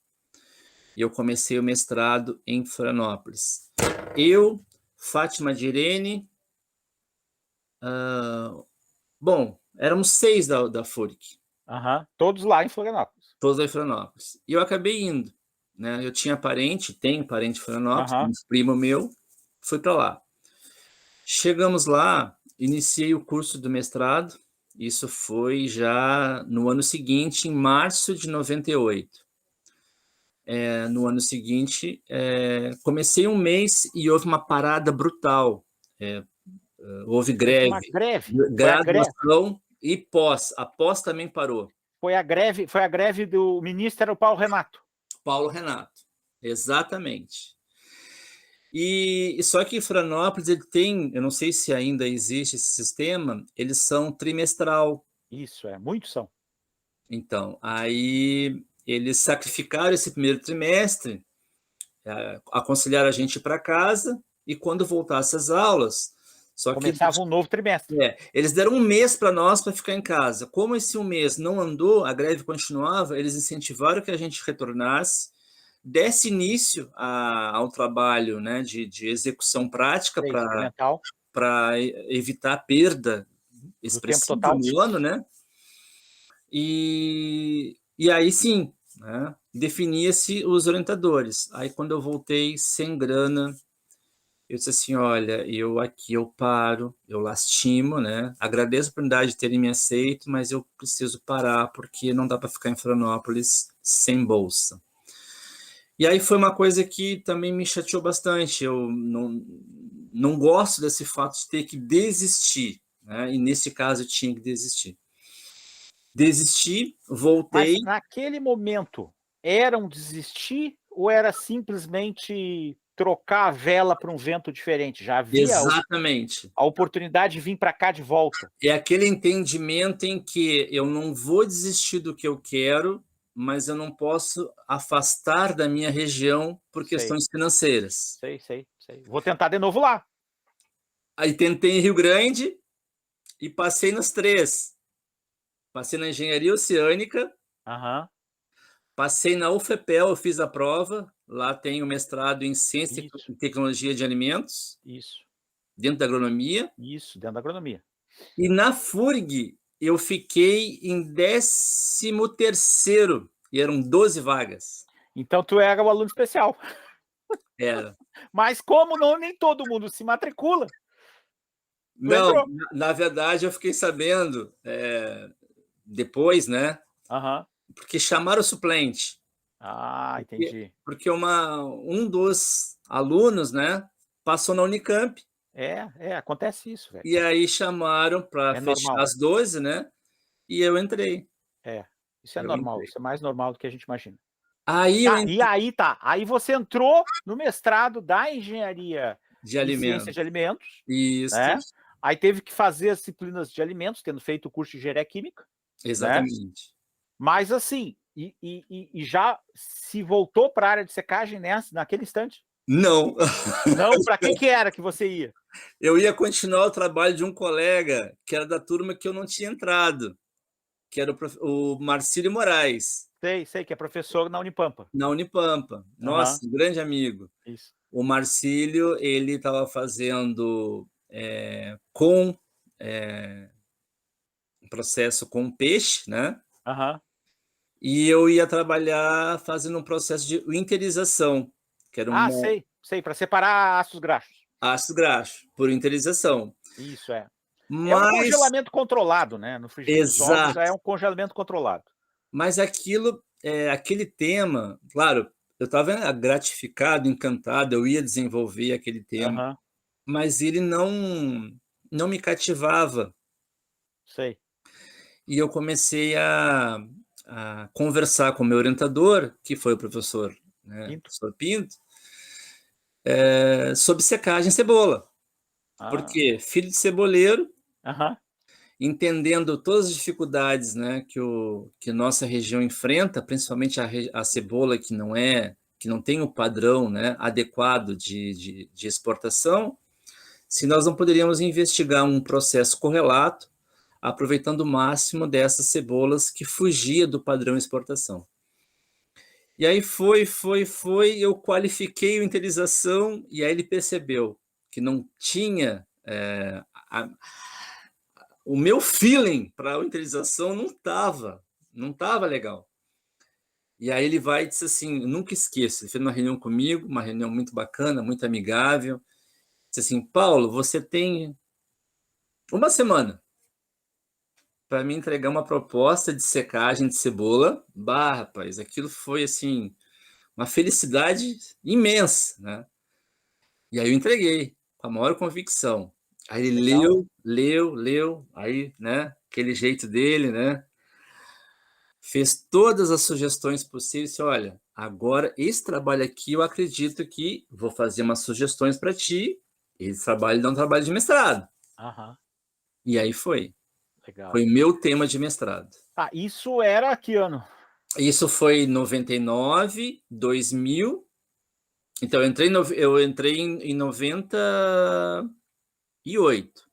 E eu comecei o mestrado em Florianópolis. Eu, Fátima de Irene, bom, éramos 6 da FURIC. Todos lá em Florianópolis. Todos lá em Florianópolis. E eu acabei indo, né? Eu tinha tenho parente em Florianópolis, um primo meu, fui para lá. Chegamos lá, iniciei o curso do mestrado, isso foi já no ano seguinte, em março de 98. No ano seguinte, comecei um mês e houve uma parada brutal. Houve greve, uma greve. graduação e pós. A pós também parou. Foi a greve do ministro, era o Paulo Renato. Paulo Renato, exatamente. E só que em Florianópolis ele tem, eu não sei se ainda existe esse sistema, eles são trimestral. Isso, muitos são. Então, aí eles sacrificaram esse primeiro trimestre, aconselharam a gente para casa, e quando voltasse às aulas, só começava um novo trimestre. Eles deram um mês para nós para ficar em casa. Como esse um mês não andou, a greve continuava, eles incentivaram que a gente retornasse, desse início ao trabalho, né, de execução prática para evitar a perda expressiva no ano, né? E aí sim, né, definia-se os orientadores. Aí quando eu voltei sem grana, eu disse assim, olha, eu paro, eu lastimo, né? Agradeço a oportunidade de terem me aceito, mas eu preciso parar porque não dá para ficar em Florianópolis sem bolsa. E aí foi uma coisa que também me chateou bastante. Eu não gosto desse fato de ter que desistir, né? E nesse caso eu tinha que desistir. Desisti, voltei. Mas naquele momento, era um desistir ou era simplesmente trocar a vela para um vento diferente? Já havia Exatamente. a oportunidade de vir para cá de volta. É aquele entendimento em que eu não vou desistir do que eu quero, mas eu não posso afastar da minha região por questões financeiras. Sei. Vou tentar de novo lá. Aí tentei em Rio Grande e passei nas 3. Passei na Engenharia Oceânica, passei na UFPEL, eu fiz a prova, lá tenho mestrado em Ciência e Tecnologia de Alimentos. Isso. dentro da agronomia. Isso, dentro da agronomia. E na FURG, eu fiquei em 13º, e eram 12 vagas. Então, tu era o aluno especial. Era. Mas como nem todo mundo se matricula, tu Não, entrou. na verdade, eu fiquei sabendo depois, né? Aham. Porque chamaram o suplente. Ah, entendi. Porque um dos alunos, né, passou na Unicamp, Acontece isso, velho. e aí chamaram para É fechar normal. as 12, né? E eu entrei. Isso é Eu normal, entrei. isso é mais normal do que a gente imagina. Aí eu Tá, e entrei aí tá. Aí você entrou no mestrado da engenharia de em ciências de alimentos. alimentos, Isso, né? Aí teve que fazer as disciplinas de alimentos, tendo feito o curso de engenharia química, né? exatamente. Mas assim, e já se voltou para a área de secagem naquele instante? Não, Não, para que era que você ia? eu ia continuar o trabalho de um colega que era da turma que eu não tinha entrado, que era o Marcílio Moraes, Sei que é professor na Unipampa. na Unipampa. Aham, Nossa, um grande amigo. isso. O Marcílio, ele estava fazendo com um processo com peixe, né? Aham. E eu ia trabalhar fazendo um processo de winterização, que era Ah, um sei, para separar ácidos graxos. ácido graxo, por winterização. Isso é. É um Mas, congelamento controlado, né? No frigir dos ovos já é exato, um congelamento controlado. mas aquele tema, claro, eu estava gratificado, encantado, eu ia desenvolver aquele tema, Aham, mas ele não me cativava. sei. E eu comecei a conversar com o meu orientador, que foi o professor, né, Pinto. professor Pinto, sobre secagem e cebola. Ah, Porque filho de ceboleiro, aham, entendendo todas as dificuldades, né, que nossa região enfrenta, principalmente a cebola que não tem o padrão, né, adequado de exportação, se nós não poderíamos investigar um processo correlato, aproveitando o máximo dessas cebolas que fugia do padrão exportação. E aí eu qualifiquei a interização, e aí ele percebeu que não tinha o meu feeling para a interização não tava legal. E aí ele vai e disse assim, nunca esqueço, ele fez uma reunião comigo, uma reunião muito bacana, muito amigável, disse assim, Paulo, você tem uma semana para me entregar uma proposta de secagem de cebola. Bah, rapaz, aquilo foi assim uma felicidade imensa, né? E aí eu entreguei com a maior convicção. Aí ele legal. leu, aí, né, aquele jeito dele, né? Fez todas as sugestões possíveis, disse, olha, agora esse trabalho aqui eu acredito que vou fazer umas sugestões para ti, esse trabalho dá um trabalho de mestrado. Aham, E aí foi legal. meu tema de mestrado. Ah, isso era que ano? Isso foi em 99, 2000. Então, eu entrei em 98.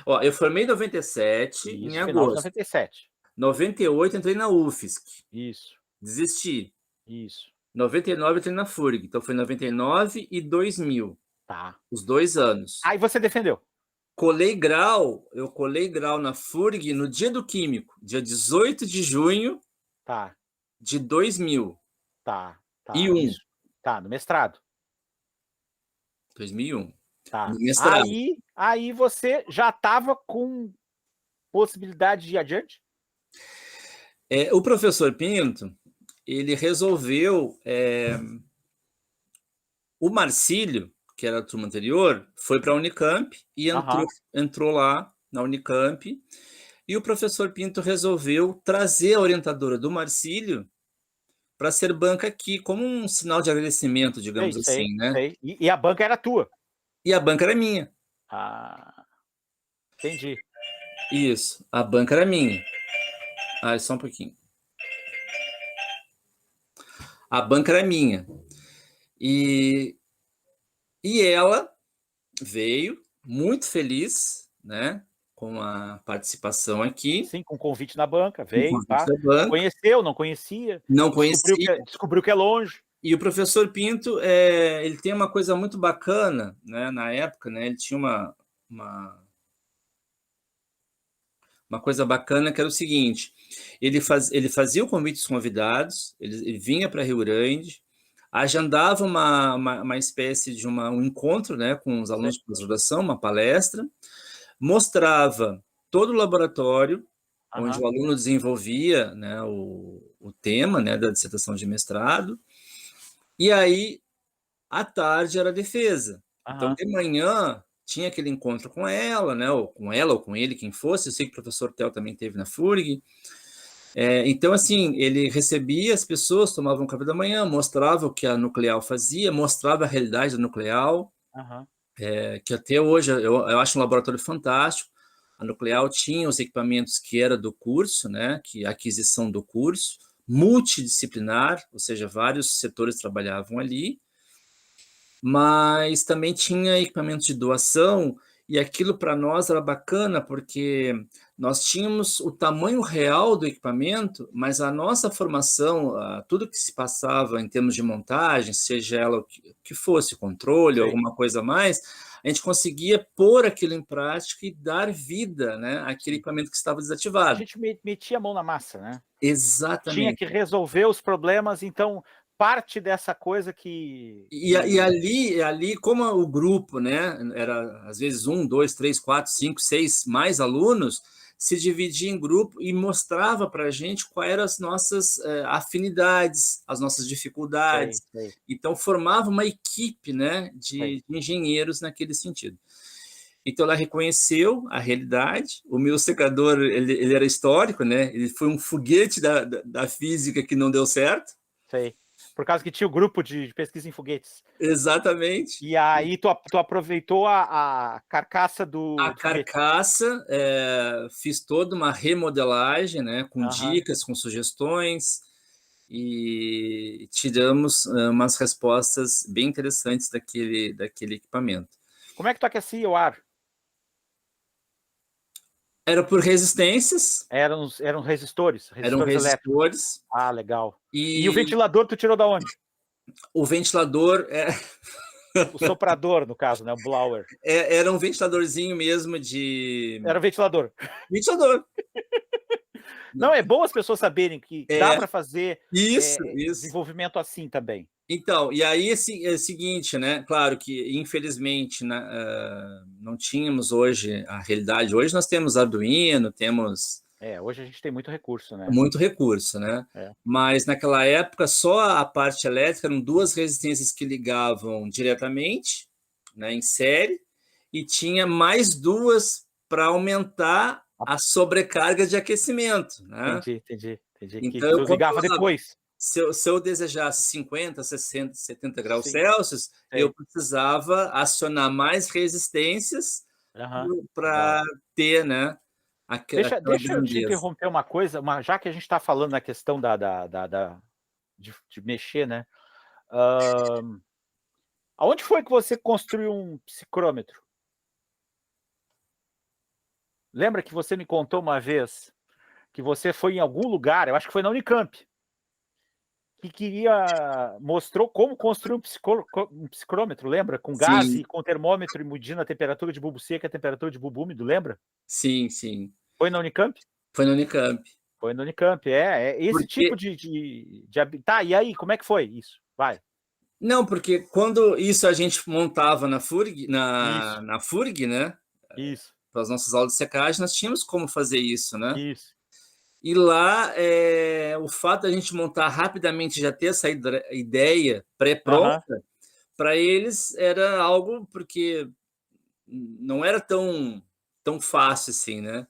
Ó, eu formei em 97, em Isso, final de agosto. 97. 98, entrei na UFSC. Isso, Desisti. isso. 99, entrei na FURG. Então, foi 99 e 2000. Tá. Os 2 anos. Aí você defendeu. Eu colei grau na FURG no dia do Químico, dia 18 de junho Tá, de 2000. tá. 2001. Isso. Tá, no mestrado. 2001. Tá. No mestrado. Aí você já estava com possibilidade de ir adiante? O professor Pinto, ele resolveu. O Marcílio, que era a turma anterior, foi para a Unicamp e Aham. entrou lá na Unicamp. E o professor Pinto resolveu trazer a orientadora do Marcílio para ser banca aqui, como um sinal de agradecimento, digamos assim, né? Sei. E a banca era tua? E a banca era minha. Ah, entendi. Isso, a banca era minha. Ah, só um pouquinho. A banca era minha. E, e ela veio muito feliz, né, com a participação aqui, Sim, com convite na banca, com o veio, convite pá. da banca. Conheceu, não conhecia? Não conhecia, Descobriu que é longe. E o professor Pinto, ele tem uma coisa muito bacana, né? Na época, né? Ele tinha uma coisa bacana que era o seguinte: ele fazia o convite dos convidados, ele vinha para Rio Grande, agendava uma espécie de um encontro, né, com os alunos de pós-graduação, uma palestra, mostrava todo o laboratório, onde o aluno desenvolvia, né, o tema, né, da dissertação de mestrado, e aí, à tarde, era a defesa. Então, de manhã, tinha aquele encontro com ela, né, ou com ele, quem fosse. Eu sei que o professor Theo também teve na FURG. Então, assim, ele recebia as pessoas, tomava um café da manhã, mostrava o que a Nuclear fazia, mostrava a realidade da Nuclear, que até hoje eu acho um laboratório fantástico. A Nuclear tinha os equipamentos que era do curso, né, que a aquisição do curso, multidisciplinar, ou seja, vários setores trabalhavam ali, mas também tinha equipamentos de doação, e aquilo para nós era bacana, porque nós tínhamos o tamanho real do equipamento, mas a nossa formação, tudo que se passava em termos de montagem, seja ela o que fosse, controle, alguma coisa a mais, a gente conseguia pôr aquilo em prática e dar vida, né, àquele equipamento que estava desativado. A gente metia a mão na massa, né? Exatamente. Tinha que resolver os problemas, então parte dessa coisa que... E ali, como o grupo, né, era às vezes 1, 2, 3, 4, 5, 6, mais alunos, se dividia em grupo e mostrava para a gente quais eram as nossas afinidades, as nossas dificuldades. Então, formava uma equipe, né, de engenheiros naquele sentido. Então, ela reconheceu a realidade. O meu secador, ele era histórico, né? Ele foi um foguete da física que não deu certo. Sei. Por causa que tinha o grupo de pesquisa em foguetes. Exatamente. E aí tu aproveitou a carcaça do carcaça, fiz toda uma remodelagem, né, com dicas, com sugestões, e tiramos umas respostas bem interessantes daquele equipamento. Como é que tu aquecia o ar? Era por resistências. Eram resistores? Eram resistores. Ah, legal. E o ventilador tu tirou da onde? O ventilador... O soprador, no caso, né? O blower. Era um ventiladorzinho mesmo de... Era um ventilador. Ventilador. Não, é bom as pessoas saberem que dá para fazer desenvolvimento assim também. Então, e aí é o seguinte, né? Claro que, infelizmente, não tínhamos hoje a realidade. Hoje nós temos Arduino, temos... hoje a gente tem muito recurso, né? Muito recurso, né? Mas naquela época, só a parte elétrica eram 2 resistências que ligavam diretamente, né, em série, e tinha mais 2 para aumentar a sobrecarga de aquecimento, né? Entendi. Então, eu ligava depois. Se eu desejasse 50, 60, 70 graus Celsius, eu precisava acionar mais resistências para ter, né, Deixa eu te interromper uma coisa, já que a gente está falando na questão de mexer, né? Aonde foi que você construiu um psicrômetro? Lembra que você me contou uma vez que você foi em algum lugar, eu acho que foi na Unicamp, que mostrou como construir um psicrômetro, lembra? Com gás e com termômetro e medindo a temperatura de bulbo seco e a temperatura de bulbo úmido, lembra? Sim. Foi na Unicamp? Foi na Unicamp. Foi na Unicamp, esse tipo de... Tá, e aí, como é que foi isso? Vai. Não, porque quando isso a gente montava na FURG, na FURG, né? Isso. Para as nossas aulas de secagem, nós tínhamos como fazer isso, né? Isso. E lá, o fato da gente montar rapidamente, já ter essa ideia pré-pronta, para eles era algo, porque não era tão fácil assim, né?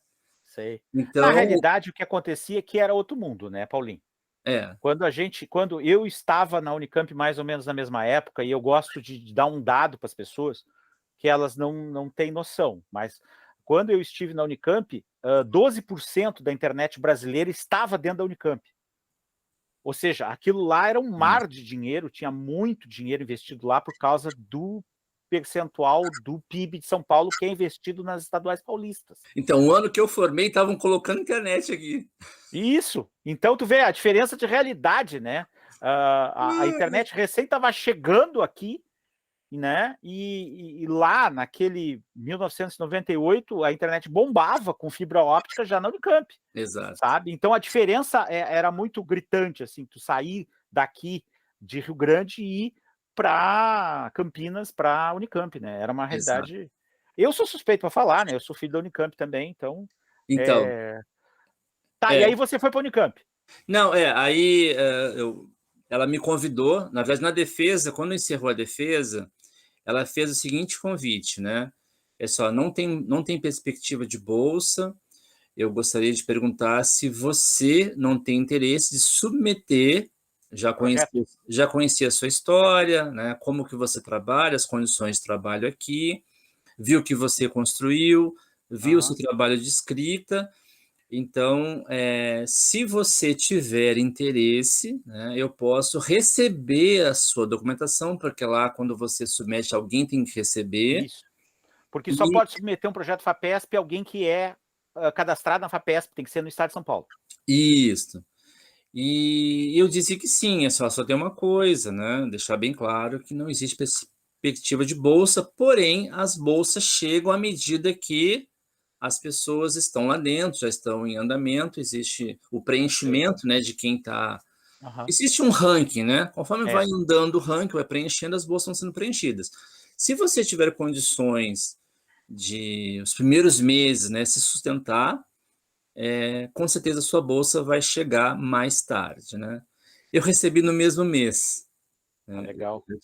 Sei. Então, na realidade, o que acontecia é que era outro mundo, né, Paulinho? Quando eu estava na Unicamp mais ou menos na mesma época, e eu gosto de dar um dado para as pessoas que elas não têm noção, mas quando eu estive na Unicamp, 12% da internet brasileira estava dentro da Unicamp. Ou seja, aquilo lá era um mar de dinheiro, tinha muito dinheiro investido lá por causa do percentual do PIB de São Paulo que é investido nas estaduais paulistas. Então, o ano que eu formei, estavam colocando internet aqui. Isso. Então, tu vê a diferença de realidade, né? A internet recém estava chegando aqui, né? E lá, naquele 1998, a internet bombava com fibra óptica já na Unicamp. Exato. Sabe? Então a diferença era muito gritante, assim, tu sair daqui de Rio Grande e ir para Campinas, para a Unicamp, né? Era uma Exato. realidade. Eu sou suspeito para falar, né? Eu sou filho da Unicamp também, então. Então, Tá, e aí você foi para a Unicamp? não, aí ela me convidou, na verdade, na defesa, quando encerrou a defesa, ela fez o seguinte convite, né? É só, não tem perspectiva de bolsa, eu gostaria de perguntar se você não tem interesse de submeter, Projeto? já conhecia a sua história, né? Como que você trabalha, as condições de trabalho aqui, viu que você construiu, viu o seu trabalho de escrita. Então, se você tiver interesse, né, eu posso receber a sua documentação, porque lá, quando você submete, alguém tem que receber. Isso. Porque só E pode submeter um projeto FAPESP alguém que é cadastrado na FAPESP, tem que ser no estado de São Paulo. isso. E eu disse que sim, só tem uma coisa, né? Deixar bem claro que não existe perspectiva de bolsa, porém, as bolsas chegam à medida que as pessoas estão lá dentro, já estão em andamento, existe o preenchimento, né, de quem está. Existe um ranking, né? Conforme vai andando o ranking, vai preenchendo, as bolsas vão sendo preenchidas. Se você tiver condições de os primeiros meses, né, se sustentar, com certeza a sua bolsa vai chegar mais tarde, né? Eu recebi no mesmo mês. Né? Legal. Eu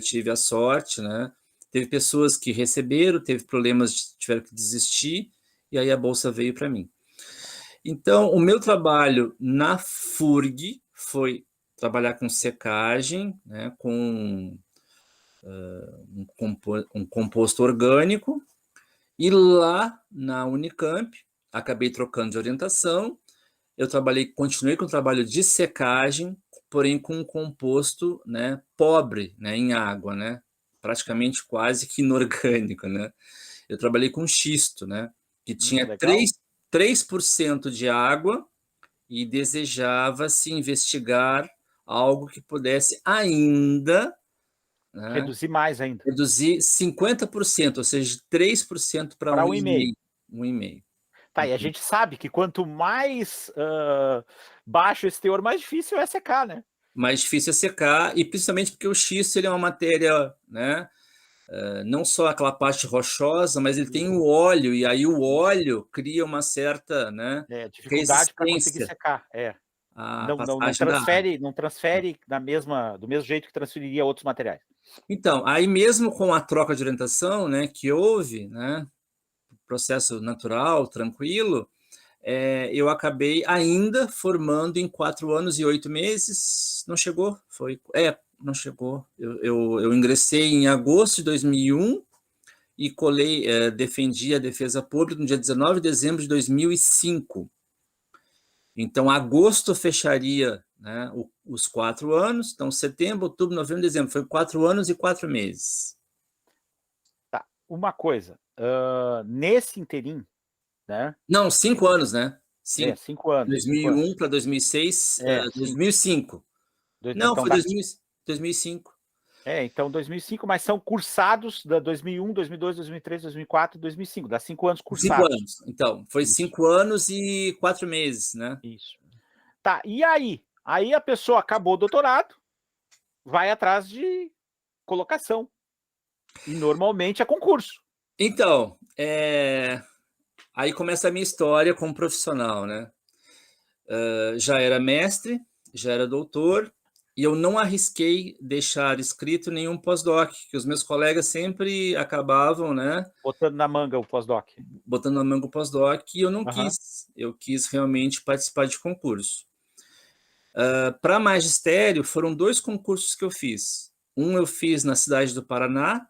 tive a sorte, né? Teve pessoas que receberam, teve problemas, tiveram que desistir, e aí a bolsa veio para mim. Então, o meu trabalho na FURG foi trabalhar com secagem, né, com um composto orgânico, e lá na Unicamp, acabei trocando de orientação, eu continuei com o trabalho de secagem, porém com um composto, né, pobre, né, em água, né, praticamente quase que inorgânico, né. Eu trabalhei com xisto, né, que tinha Legal. 3% de água, e desejava-se investigar algo que pudesse ainda, né, Reduzir mais ainda. reduzir 50%, ou seja, de 3% para Para 1,5%. 1,5. 1,5%. Tá, e a gente sabe que quanto mais baixo esse teor, mais difícil é secar, né? Mais difícil é secar, e principalmente porque o xisto ele é uma matéria, né, não só aquela parte rochosa, mas ele tem o óleo, e aí o óleo cria uma certa, né, Dificuldade para conseguir resistência secar. à Não passagem da água. transfere do mesmo jeito que transferiria outros materiais. Então, aí mesmo com a troca de orientação, né, que houve, né, processo natural, tranquilo, eu acabei ainda formando em 4 anos e 8 meses, não chegou, não chegou. Eu ingressei em agosto de 2001 e defendi a defesa pública no dia 19 de dezembro de 2005. Então, agosto fecharia, né, os 4 anos, então setembro, outubro, novembro, dezembro, foi 4 anos e 4 meses. Tá, uma coisa, nesse interim, né? Não, 5 anos, né? 5. 5 anos, 5 2001 anos. para 2006, 5. 2005. Não, Então foi dá. 2005. Então 2005, mas são cursados da 2001, 2002, 2003, 2004, 2005. Dá 5 anos 5 cursados. anos. Então, foi Isso. 5 anos e 4 meses, né? Isso. Tá, e aí? Aí a pessoa acabou o doutorado, vai atrás de colocação. E normalmente é concurso. Então, aí começa a minha história como profissional, né? Já era mestre, já era doutor, e eu não arrisquei deixar escrito nenhum pós-doc, que os meus colegas sempre acabavam, né, Botando na manga o pós-doc. botando na manga o pós-doc, e eu não Aham. quis. Eu quis realmente participar de concurso. Para magistério, foram 2 concursos que eu fiz. Um eu fiz na cidade do Paraná,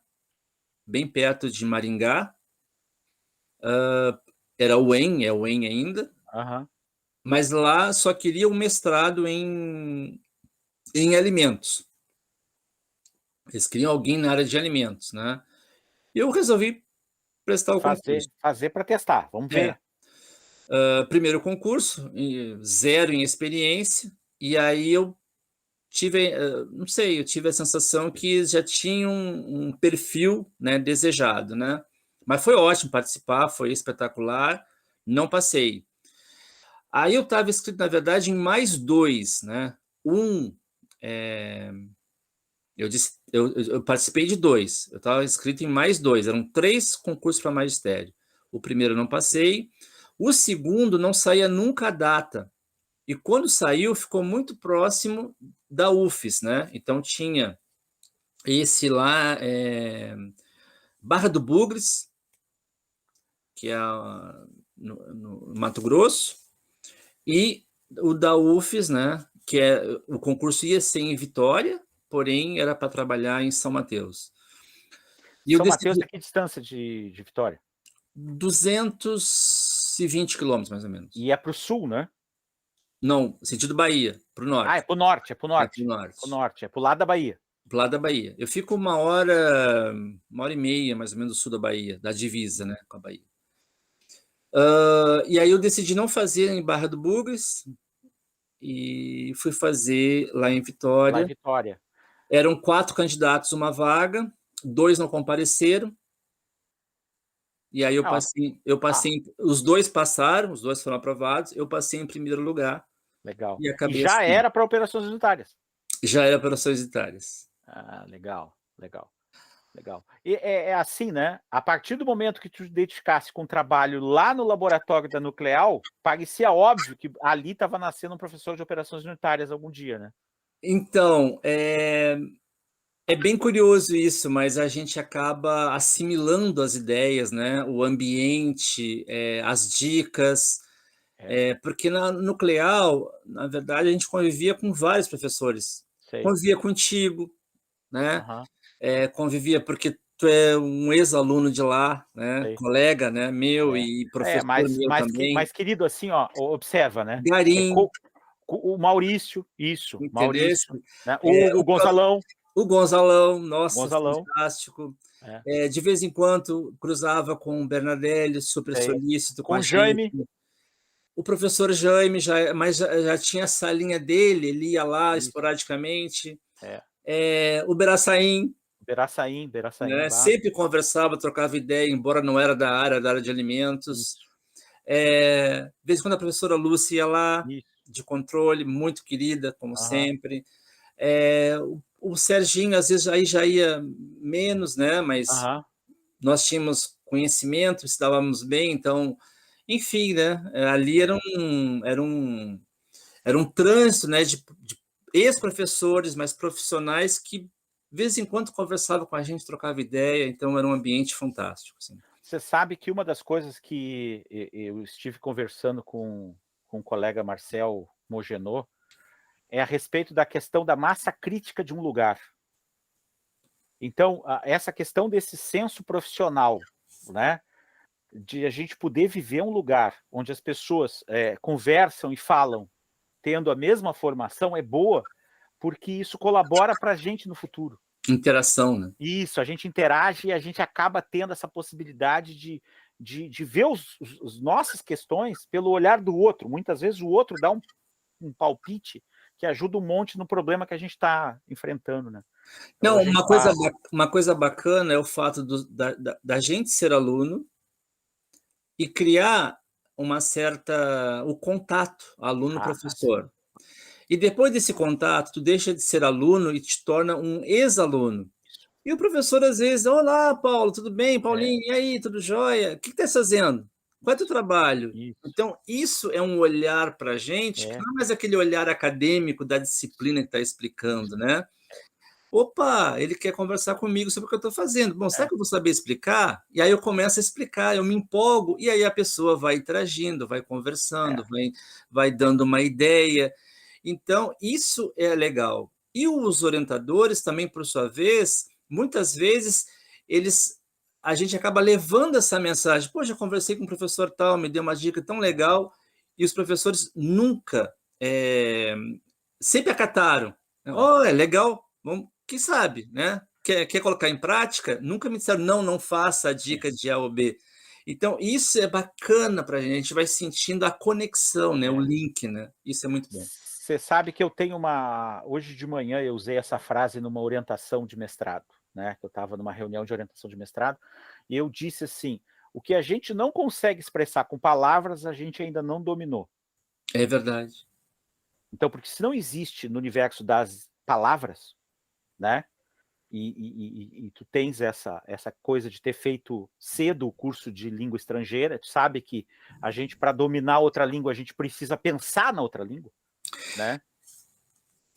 bem perto de Maringá. Era o UEM, é o UEM ainda, Aham. mas lá só queria um mestrado em alimentos. Eles queriam alguém na área de alimentos, né? E eu resolvi prestar o concurso. Fazer para testar, vamos ver. Primeiro concurso, 0 em experiência, e aí eu não sei, eu tive a sensação que já tinha um perfil, né, desejado, né? Mas foi ótimo participar, foi espetacular, não passei. Aí eu estava inscrito, na verdade, em mais dois, né? É, eu participei de dois, eu estava inscrito em mais dois, eram 3 concursos para magistério. O primeiro eu não passei, o segundo não saía nunca a data. E quando saiu, ficou muito próximo da UFES, né? Então tinha esse lá, Barra do Bugres, que é no Mato Grosso, e o da UFES, né? Que o concurso ia ser em Vitória, porém era para trabalhar em São Mateus. E eu São Mateus decidi tem que distância de Vitória? 220 quilômetros, mais ou menos. E é para o sul, né? Não, sentido Bahia, para o Ah, norte. é para o norte, é para o É para o norte. Para o norte. norte, é para o lado da Bahia. Pro lado da Bahia. Eu fico uma hora e meia, mais ou menos, do sul da Bahia, da divisa, né, com a Bahia. E aí eu decidi não fazer em Barra do Bugres e fui fazer lá em Lá em Vitória. Vitória. Eram 4 candidatos, uma vaga, 2 não compareceram. E aí Não, os 2 passaram, os 2 foram aprovados, eu passei em primeiro lugar legal. e E acabei já assim. era para operações unitárias. Já era operações unitárias. Ah, legal, legal. Legal. E é assim, né? A partir do momento que tu te identificasse com o trabalho lá no laboratório da Nuclear, parecia óbvio que ali estava nascendo um professor de operações unitárias algum dia, né? Então, é bem curioso isso, mas a gente acaba assimilando as ideias, né? O ambiente, as dicas, porque na Nuclear, na verdade, a gente convivia com vários professores. Sei. Convivia contigo, né? Aham, Convivia porque tu é um ex-aluno de lá, né? sei. Colega, né? Meu e professor meu também. Mas querido, assim, ó, observa, né? Garim, O Maurício, isso, entendeste? Maurício, né? É, O Gonzalão, o Gonzalão, nossa, Gonzalão, fantástico. é, De vez em quando cruzava com o Bernardelli, super sei. solícito com Com a o gente. Jaime, O professor Jaime, mas já tinha a salinha dele, ele ia lá isso, esporadicamente. é. O Beraçaim, Beraçaim, né, bah, sempre conversava, trocava ideia, embora não era da área de alimentos. isso, De vez em quando a professora Lúcia ia lá, isso, de controle, muito querida, como aham, sempre. O Serginho, às vezes, aí já ia menos, né? Mas aham. nós tínhamos conhecimento, estávamos bem, então, enfim, né? Ali É. era um trânsito, né? De ex-professores, mas profissionais que, de vez em quando, conversavam com a gente, trocava ideia, então era um ambiente fantástico. Assim. Você sabe que uma das coisas que eu estive conversando com o colega Marcel Mogenot é a respeito da questão da massa crítica de um lugar. Então, essa questão desse senso profissional, né, de a gente poder viver um lugar onde as pessoas conversam e falam tendo a mesma formação é boa, porque isso colabora para a gente no futuro. Interação, né? Isso, a gente interage e a gente acaba tendo essa possibilidade de ver as nossas questões pelo olhar do outro. Muitas vezes o outro dá um palpite que ajuda um monte no problema que a gente está enfrentando, né? Ou Não, a gente passa. uma coisa bacana é o fato da gente ser aluno e criar o contato Sim. aluno-professor. E depois desse contato, tu deixa de ser aluno e te torna um ex-aluno. Isso. E o professor, às vezes, olá, Paulo, tudo bem? É, Paulinho, e aí, tudo jóia? O que está fazendo? Qual é o teu trabalho? isso. Então, isso é um olhar para a gente, que É, não é mais aquele olhar acadêmico da disciplina que está isso. explicando, né? Opa, ele quer conversar comigo sobre o que eu estou fazendo. Bom, será É, que eu vou saber explicar? E aí eu começo a explicar, eu me empolgo, e aí a pessoa vai interagindo, vai conversando, é. vai dando uma ideia. Então, isso é legal. E os orientadores também, por sua vez, muitas vezes, a gente acaba levando essa mensagem. Poxa, eu conversei com o professor tal, me deu uma dica tão legal, e os professores nunca, sempre acataram. Oh, é legal, vamos, quem sabe, né? Quer colocar em prática? Nunca me disseram, não faça a É. dica de A ou B. Então, isso é bacana para a gente vai sentindo a conexão, né? O É. link, né? Isso é muito bom. Você sabe que eu tenho uma... Hoje de manhã eu usei essa frase numa orientação de mestrado, né? Eu estava numa reunião de orientação de mestrado, e eu disse assim, o que a gente não consegue expressar com palavras, a gente ainda não dominou. É verdade. Então, porque se não existe no universo das palavras, né? E tu tens essa coisa de ter feito cedo o curso de língua estrangeira, tu sabe que a gente, para dominar outra língua, a gente precisa pensar na outra língua, né?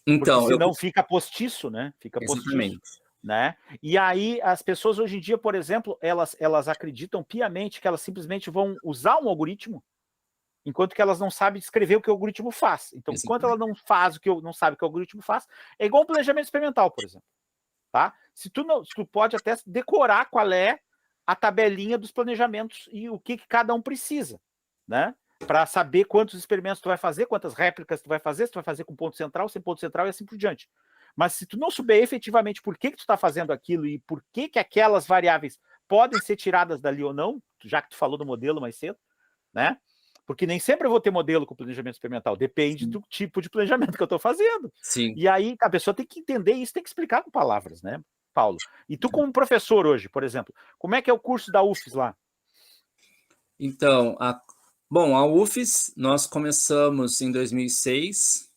Porque Então, senão fica postiço, né? Fica postiço, exatamente. né? E aí as pessoas hoje em dia, por exemplo, elas acreditam piamente que elas simplesmente vão usar um algoritmo, enquanto que elas não sabem descrever o que o algoritmo faz. Então, enquanto ela não faz o que não sabe o que o algoritmo faz, é igual um planejamento experimental, por exemplo. Tá? Se tu pode até decorar qual é a tabelinha dos planejamentos e o que cada um precisa, né? Para saber quantos experimentos tu vai fazer, quantas réplicas tu vai fazer, se tu vai fazer com ponto central, sem ponto central e assim por diante. Mas se tu não souber efetivamente por que tu está fazendo aquilo e por que aquelas variáveis podem ser tiradas dali ou não, já que tu falou do modelo mais cedo, né? Porque nem sempre eu vou ter modelo com planejamento experimental, depende do tipo de planejamento que eu estou fazendo. Sim. E aí a pessoa tem que entender isso, tem que explicar com palavras, né, Paulo? E tu como professor hoje, por exemplo, como é que é o curso da UFES lá? Então, bom, a UFES, nós começamos em 2006,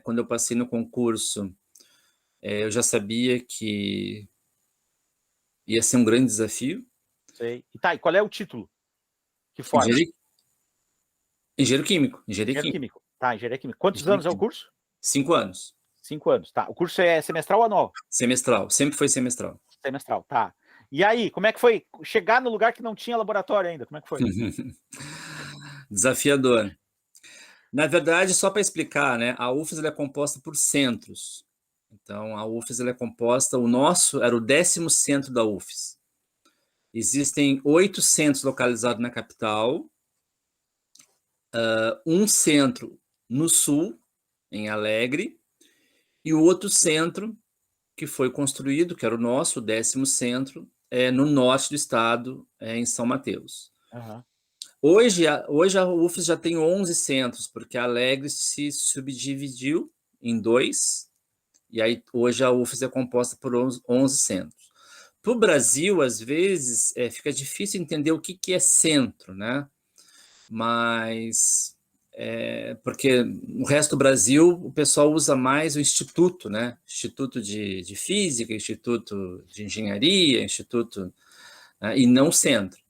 quando eu passei no concurso, eu já sabia que ia ser um grande desafio. Sei. E tá, e qual é o título que forma? Engenheiro químico. Engenheiro químico. Tá, engenharia química. Quantos anos é o curso? 5 anos. 5 anos, tá. O curso é semestral ou anual? Semestral, sempre foi semestral. Semestral, tá. E aí, como é que foi chegar no lugar que não tinha laboratório ainda? Como é que foi? Desafiador. Na verdade, só para explicar, né, a UFES é composta por centros. Então, a UFES é composta, o nosso era o 10º centro da UFES. Existem 8 centros localizados na capital, um centro no sul, em Alegre, e o outro centro que foi construído, que era o nosso, o 10º centro, no norte do estado, em São Mateus. Uhum. Hoje a UFES já tem 11 centros, porque a Alegre se subdividiu em 2, e aí hoje a UFES é composta por 11 centros. Para o Brasil, às vezes, fica difícil entender o que é centro, né? Mas porque no resto do Brasil o pessoal usa mais o instituto, né? Instituto de Física, Instituto de Engenharia, Instituto, né? E não centro.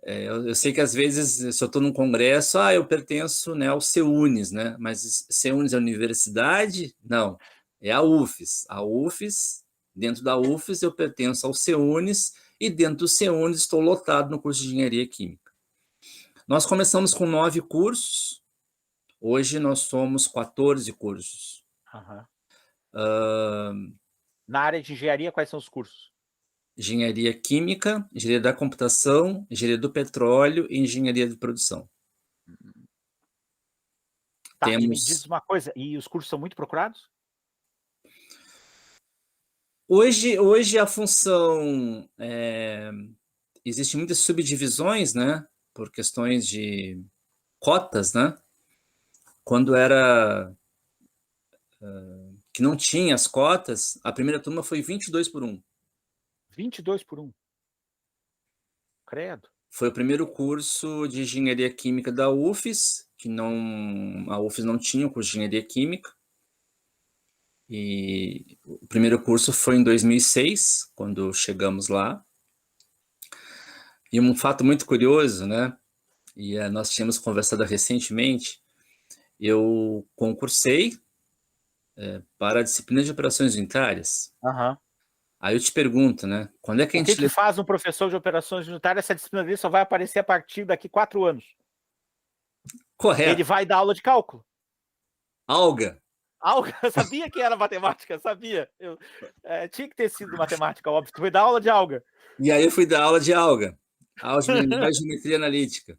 Eu sei que às vezes, se eu estou num congresso, eu pertenço, né, ao CEUNES, né? Mas CEUNES é a universidade? Não, é a UFES. A UFES, dentro da UFES, eu pertenço ao CEUNES e dentro do CEUNES estou lotado no curso de Engenharia Química. Nós começamos com 9 cursos, hoje nós somos 14 cursos. Uhum. Na área de engenharia, quais são os cursos? Engenharia Química, Engenharia da Computação, Engenharia do Petróleo e Engenharia de Produção. Tá, e me diz uma coisa, e os cursos são muito procurados? Hoje a função... Existem muitas subdivisões, né? Por questões de cotas, né? Quando era... que não tinha as cotas, a primeira turma foi 22/1. 22/1. Credo. Foi o primeiro curso de Engenharia Química da UFES, a UFES não tinha o curso de Engenharia Química. E o primeiro curso foi em 2006, quando chegamos lá. E um fato muito curioso, né? E nós tínhamos conversado recentemente, eu concursei para a disciplina de operações unitárias. Uhum. Aí eu te pergunto, né? Quando é que a gente... O que faz um professor de operações unitárias? Essa disciplina dele só vai aparecer a partir daqui 4 anos. Correto. Ele vai dar aula de cálculo. Alga. Alga, eu sabia que era matemática, sabia. Tinha que ter sido matemática, óbvio. Tu vai dar aula de alga. E aí eu fui dar aula de alga. Álgebra linear e geometria analítica.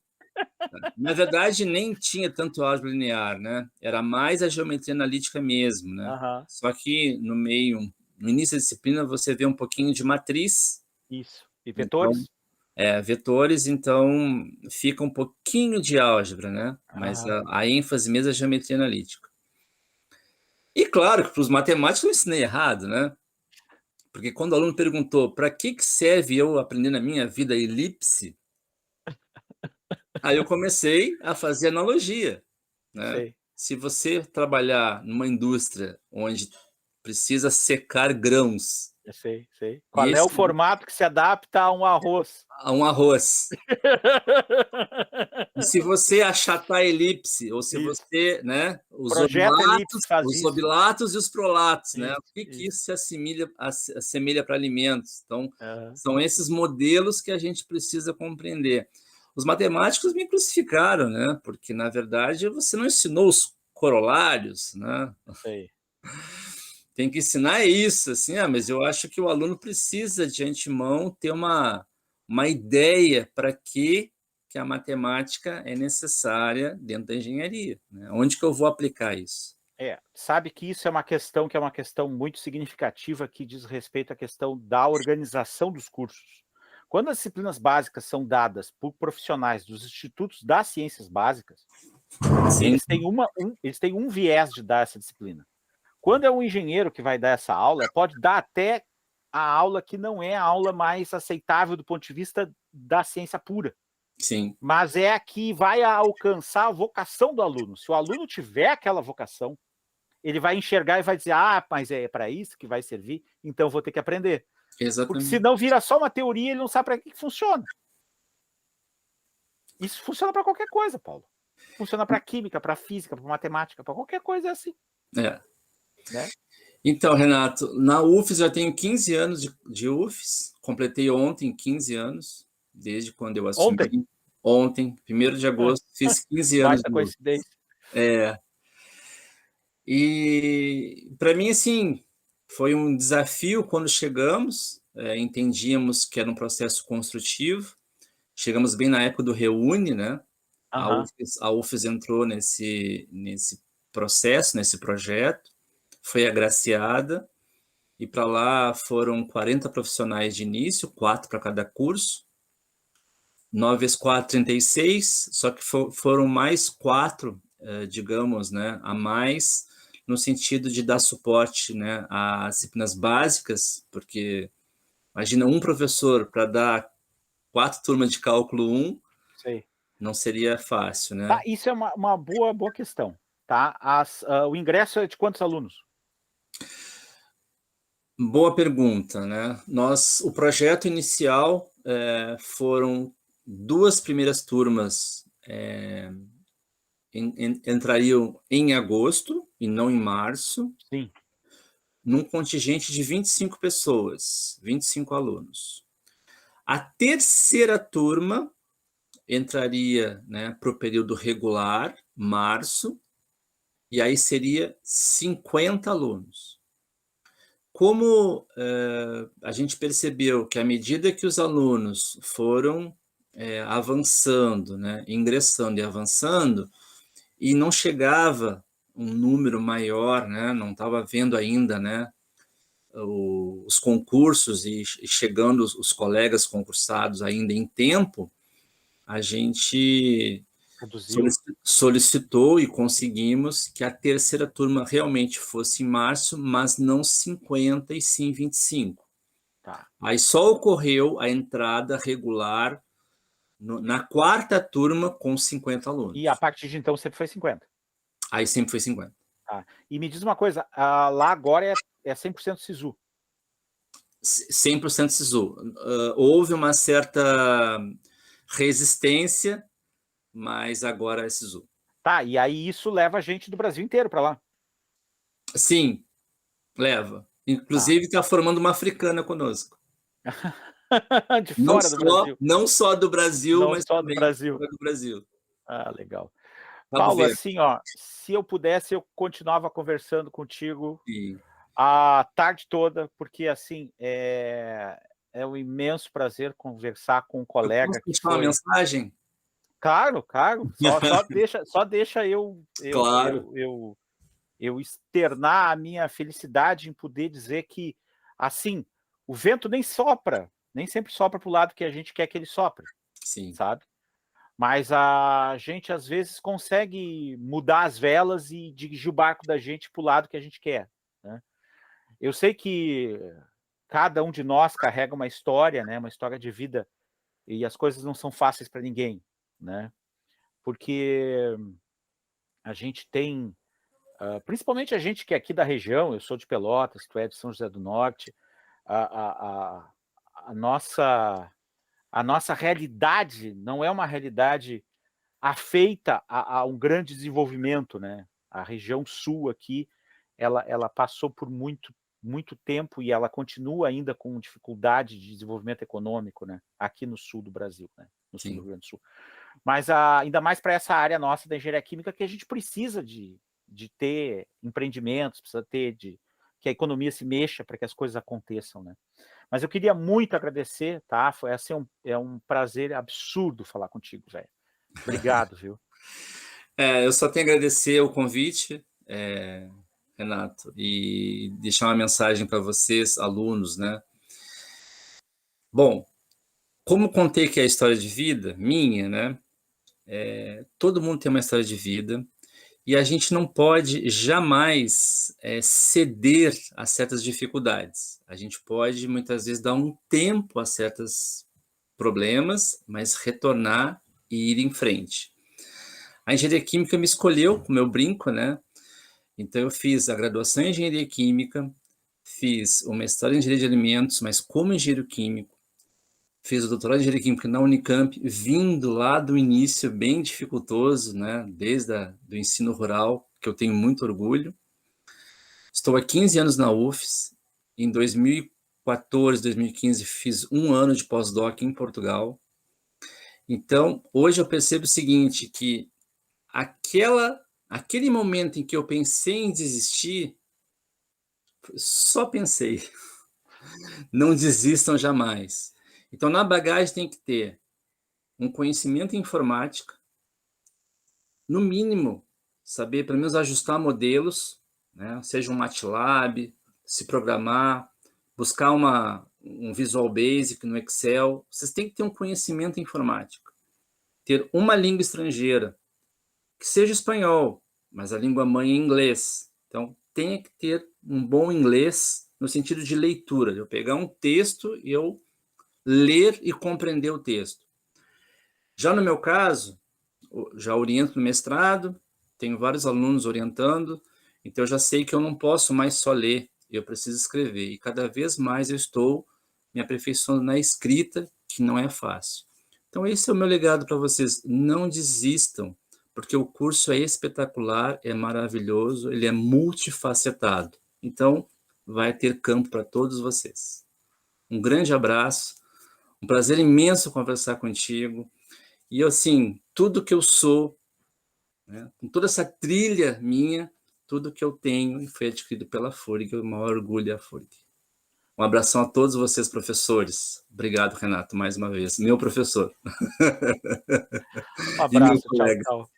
Na verdade, nem tinha tanto álgebra linear, né? Era mais a geometria analítica mesmo, né? Uhum. Só que no início da disciplina, você vê um pouquinho de matriz. Isso. E vetores? Então, vetores, então fica um pouquinho de álgebra, né? Mas a ênfase mesmo é a geometria analítica. E claro que para os matemáticos eu ensinei errado, né? Porque quando o aluno perguntou para que serve eu aprender na minha vida elipse, aí eu comecei a fazer analogia, né? Sei, Se você trabalhar numa indústria onde precisa secar grãos eu sei, sei. e Qual é o esse formato que se adapta a um arroz? a um arroz, e se você achatar a elipse, ou se Isso. você, né, Projeto Elipse faz os isso. oblatos e os prolatos, né? O Isso, que isso. isso se assemelha para alimentos? Então, Aham. são esses modelos que a gente precisa compreender. Os matemáticos me crucificaram, né? Porque, na verdade, você não ensinou os corolários, né? Sei. Tem que ensinar isso, assim, mas eu acho que o aluno precisa, de antemão, ter uma ideia para que a matemática é necessária dentro da engenharia, né? Onde que eu vou aplicar isso? Sabe que isso é uma questão muito significativa que diz respeito à questão da organização dos cursos. Quando as disciplinas básicas são dadas por profissionais dos institutos das ciências básicas, Sim, eles têm um viés de dar essa disciplina. Quando é um engenheiro que vai dar essa aula, pode dar até a aula que não é a aula mais aceitável do ponto de vista da ciência pura, sim, mas é a que vai alcançar a vocação do aluno. Se o aluno tiver aquela vocação, ele vai enxergar e vai dizer, mas é para isso que vai servir, então eu vou ter que aprender. Porque exatamente. senão vira só uma teoria e ele não sabe para que funciona. Isso funciona para qualquer coisa, Paulo. Funciona para química, para física, para matemática, para qualquer coisa é assim, É. né? Então, Renato, na UFES já tenho 15 anos de UFES, completei ontem 15 anos, desde quando eu Ontem, assumi. Ontem, 1º de agosto, fiz 15 anos baita de UFES. coincidência. E para mim, assim, foi um desafio quando chegamos, entendíamos que era um processo construtivo, chegamos bem na época do Reúne, né? Aham. A UFES entrou nesse processo, nesse projeto, foi agraciada, e para lá foram 40 profissionais de início, 4 para cada curso, 9 vezes 4, 36, só que foram mais 4, digamos, né, a mais, no sentido de dar suporte, né, às disciplinas básicas, porque imagina um professor para dar 4 turmas de cálculo 1, Sei. não seria fácil, Tá, né? isso é uma boa questão. Tá? O ingresso é de quantos alunos? Boa pergunta, né? O projeto inicial foram 2 primeiras turmas entrariam em agosto e não em março, Sim. num contingente de 25 pessoas, 25 alunos. A terceira turma entraria, né, para o período regular, março, e aí seria 50 alunos. Como a gente percebeu que à medida que os alunos foram avançando, né, ingressando e avançando, e não chegava um número maior, né, não estava vendo ainda, né, os concursos e chegando os colegas concursados ainda em tempo, a gente Reduziu. solicitou e conseguimos que a terceira turma realmente fosse em março, mas não 50 e sim 25. Tá. Aí só ocorreu a entrada regular na quarta turma com 50 E a alunos. partir de então sempre foi 50. Aí sempre foi 50. Tá. E me diz uma coisa, lá agora é 100% SISU. 100% SISU. Houve uma certa resistência, mas agora é SISU. Tá, e aí isso leva a gente do Brasil inteiro para lá. Sim, leva. Tá. Inclusive está formando uma africana conosco. De fora do Brasil. Não só do Brasil, Não mas só do também Brasil. fora do Brasil. Legal. Cabo Paulo, Verde. assim, ó, se eu pudesse, eu continuava conversando contigo Sim. a tarde toda, porque, assim, é um imenso prazer conversar com um Eu posso colega que deixar uma foi... mensagem? Claro, claro, só deixa Claro. eu externar a minha felicidade em poder dizer que, assim, o vento nem sempre sopra para o lado que a gente quer que ele sopre, Sim. sabe? mas a gente, às vezes, consegue mudar as velas e dirigir o barco da gente para o lado que a gente quer, né? Eu sei que cada um de nós carrega uma história, né, uma história de vida, e as coisas não são fáceis para ninguém, né? Porque a gente tem, principalmente a gente que é aqui da região, eu sou de Pelotas, tu é de São José do Norte, a, a, a, a nossa, a nossa realidade não é uma realidade afeita a um grande desenvolvimento, né? A região sul aqui, ela passou por muito tempo e ela continua ainda com dificuldade de desenvolvimento econômico, né? Aqui no sul do Brasil, né? No sul do Sim. Rio Grande do Sul. Mas ainda mais para essa área nossa da engenharia química, que a gente precisa de ter empreendimentos, precisa ter que a economia se mexa para que as coisas aconteçam, né? Mas eu queria muito agradecer, tá? Foi assim, é um prazer absurdo falar contigo, velho. Obrigado, viu? Eu só tenho a agradecer o convite, Renato, e deixar uma mensagem para vocês, alunos, né? Bom, como contei que é a história de vida minha, né? Todo mundo tem uma história de vida e a gente não pode jamais ceder a certas dificuldades. A gente pode, muitas vezes, dar um tempo a certos problemas, mas retornar e ir em frente. A engenharia química me escolheu, como eu brinco, né? Então, eu fiz a graduação em engenharia química, fiz o mestrado em engenharia de alimentos, mas como engenheiro químico, fiz o doutorado em engenharia química na Unicamp, vindo lá do início bem dificultoso, né? Desde do ensino rural, que eu tenho muito orgulho. Estou há 15 anos na UFES. Em 2014, 2015, fiz um ano de pós-doc em Portugal. Então, hoje eu percebo o seguinte, que aquele momento em que eu pensei em desistir, só pensei. Não desistam jamais. Então, na bagagem tem que ter um conhecimento em informática, no mínimo, saber pelo menos ajustar modelos, né? Seja um MATLAB, se programar, buscar um Visual Basic no Excel. Vocês têm que ter um conhecimento em informática. Ter uma língua estrangeira, que seja espanhol, mas a língua mãe é inglês. Então, tenha que ter um bom inglês no sentido de leitura. Eu pegar um texto e eu ler e compreender o texto. Já no meu caso, já oriento no mestrado, tenho vários alunos orientando, então eu já sei que eu não posso mais só ler, eu preciso escrever. E cada vez mais eu estou me aperfeiçoando na escrita, que não é fácil. Então esse é o meu legado para vocês. Não desistam, porque o curso é espetacular, é maravilhoso, ele é multifacetado. Então vai ter campo para todos vocês. Um grande abraço, um prazer imenso conversar contigo. E assim, tudo que eu sou, né, com toda essa trilha minha, tudo que eu tenho foi adquirido pela FURG, o maior orgulho é a FURG. Um abração a todos vocês, professores. Obrigado, Renato, mais uma vez. Meu professor. Um E meu abraço, tchau, colega. tchau.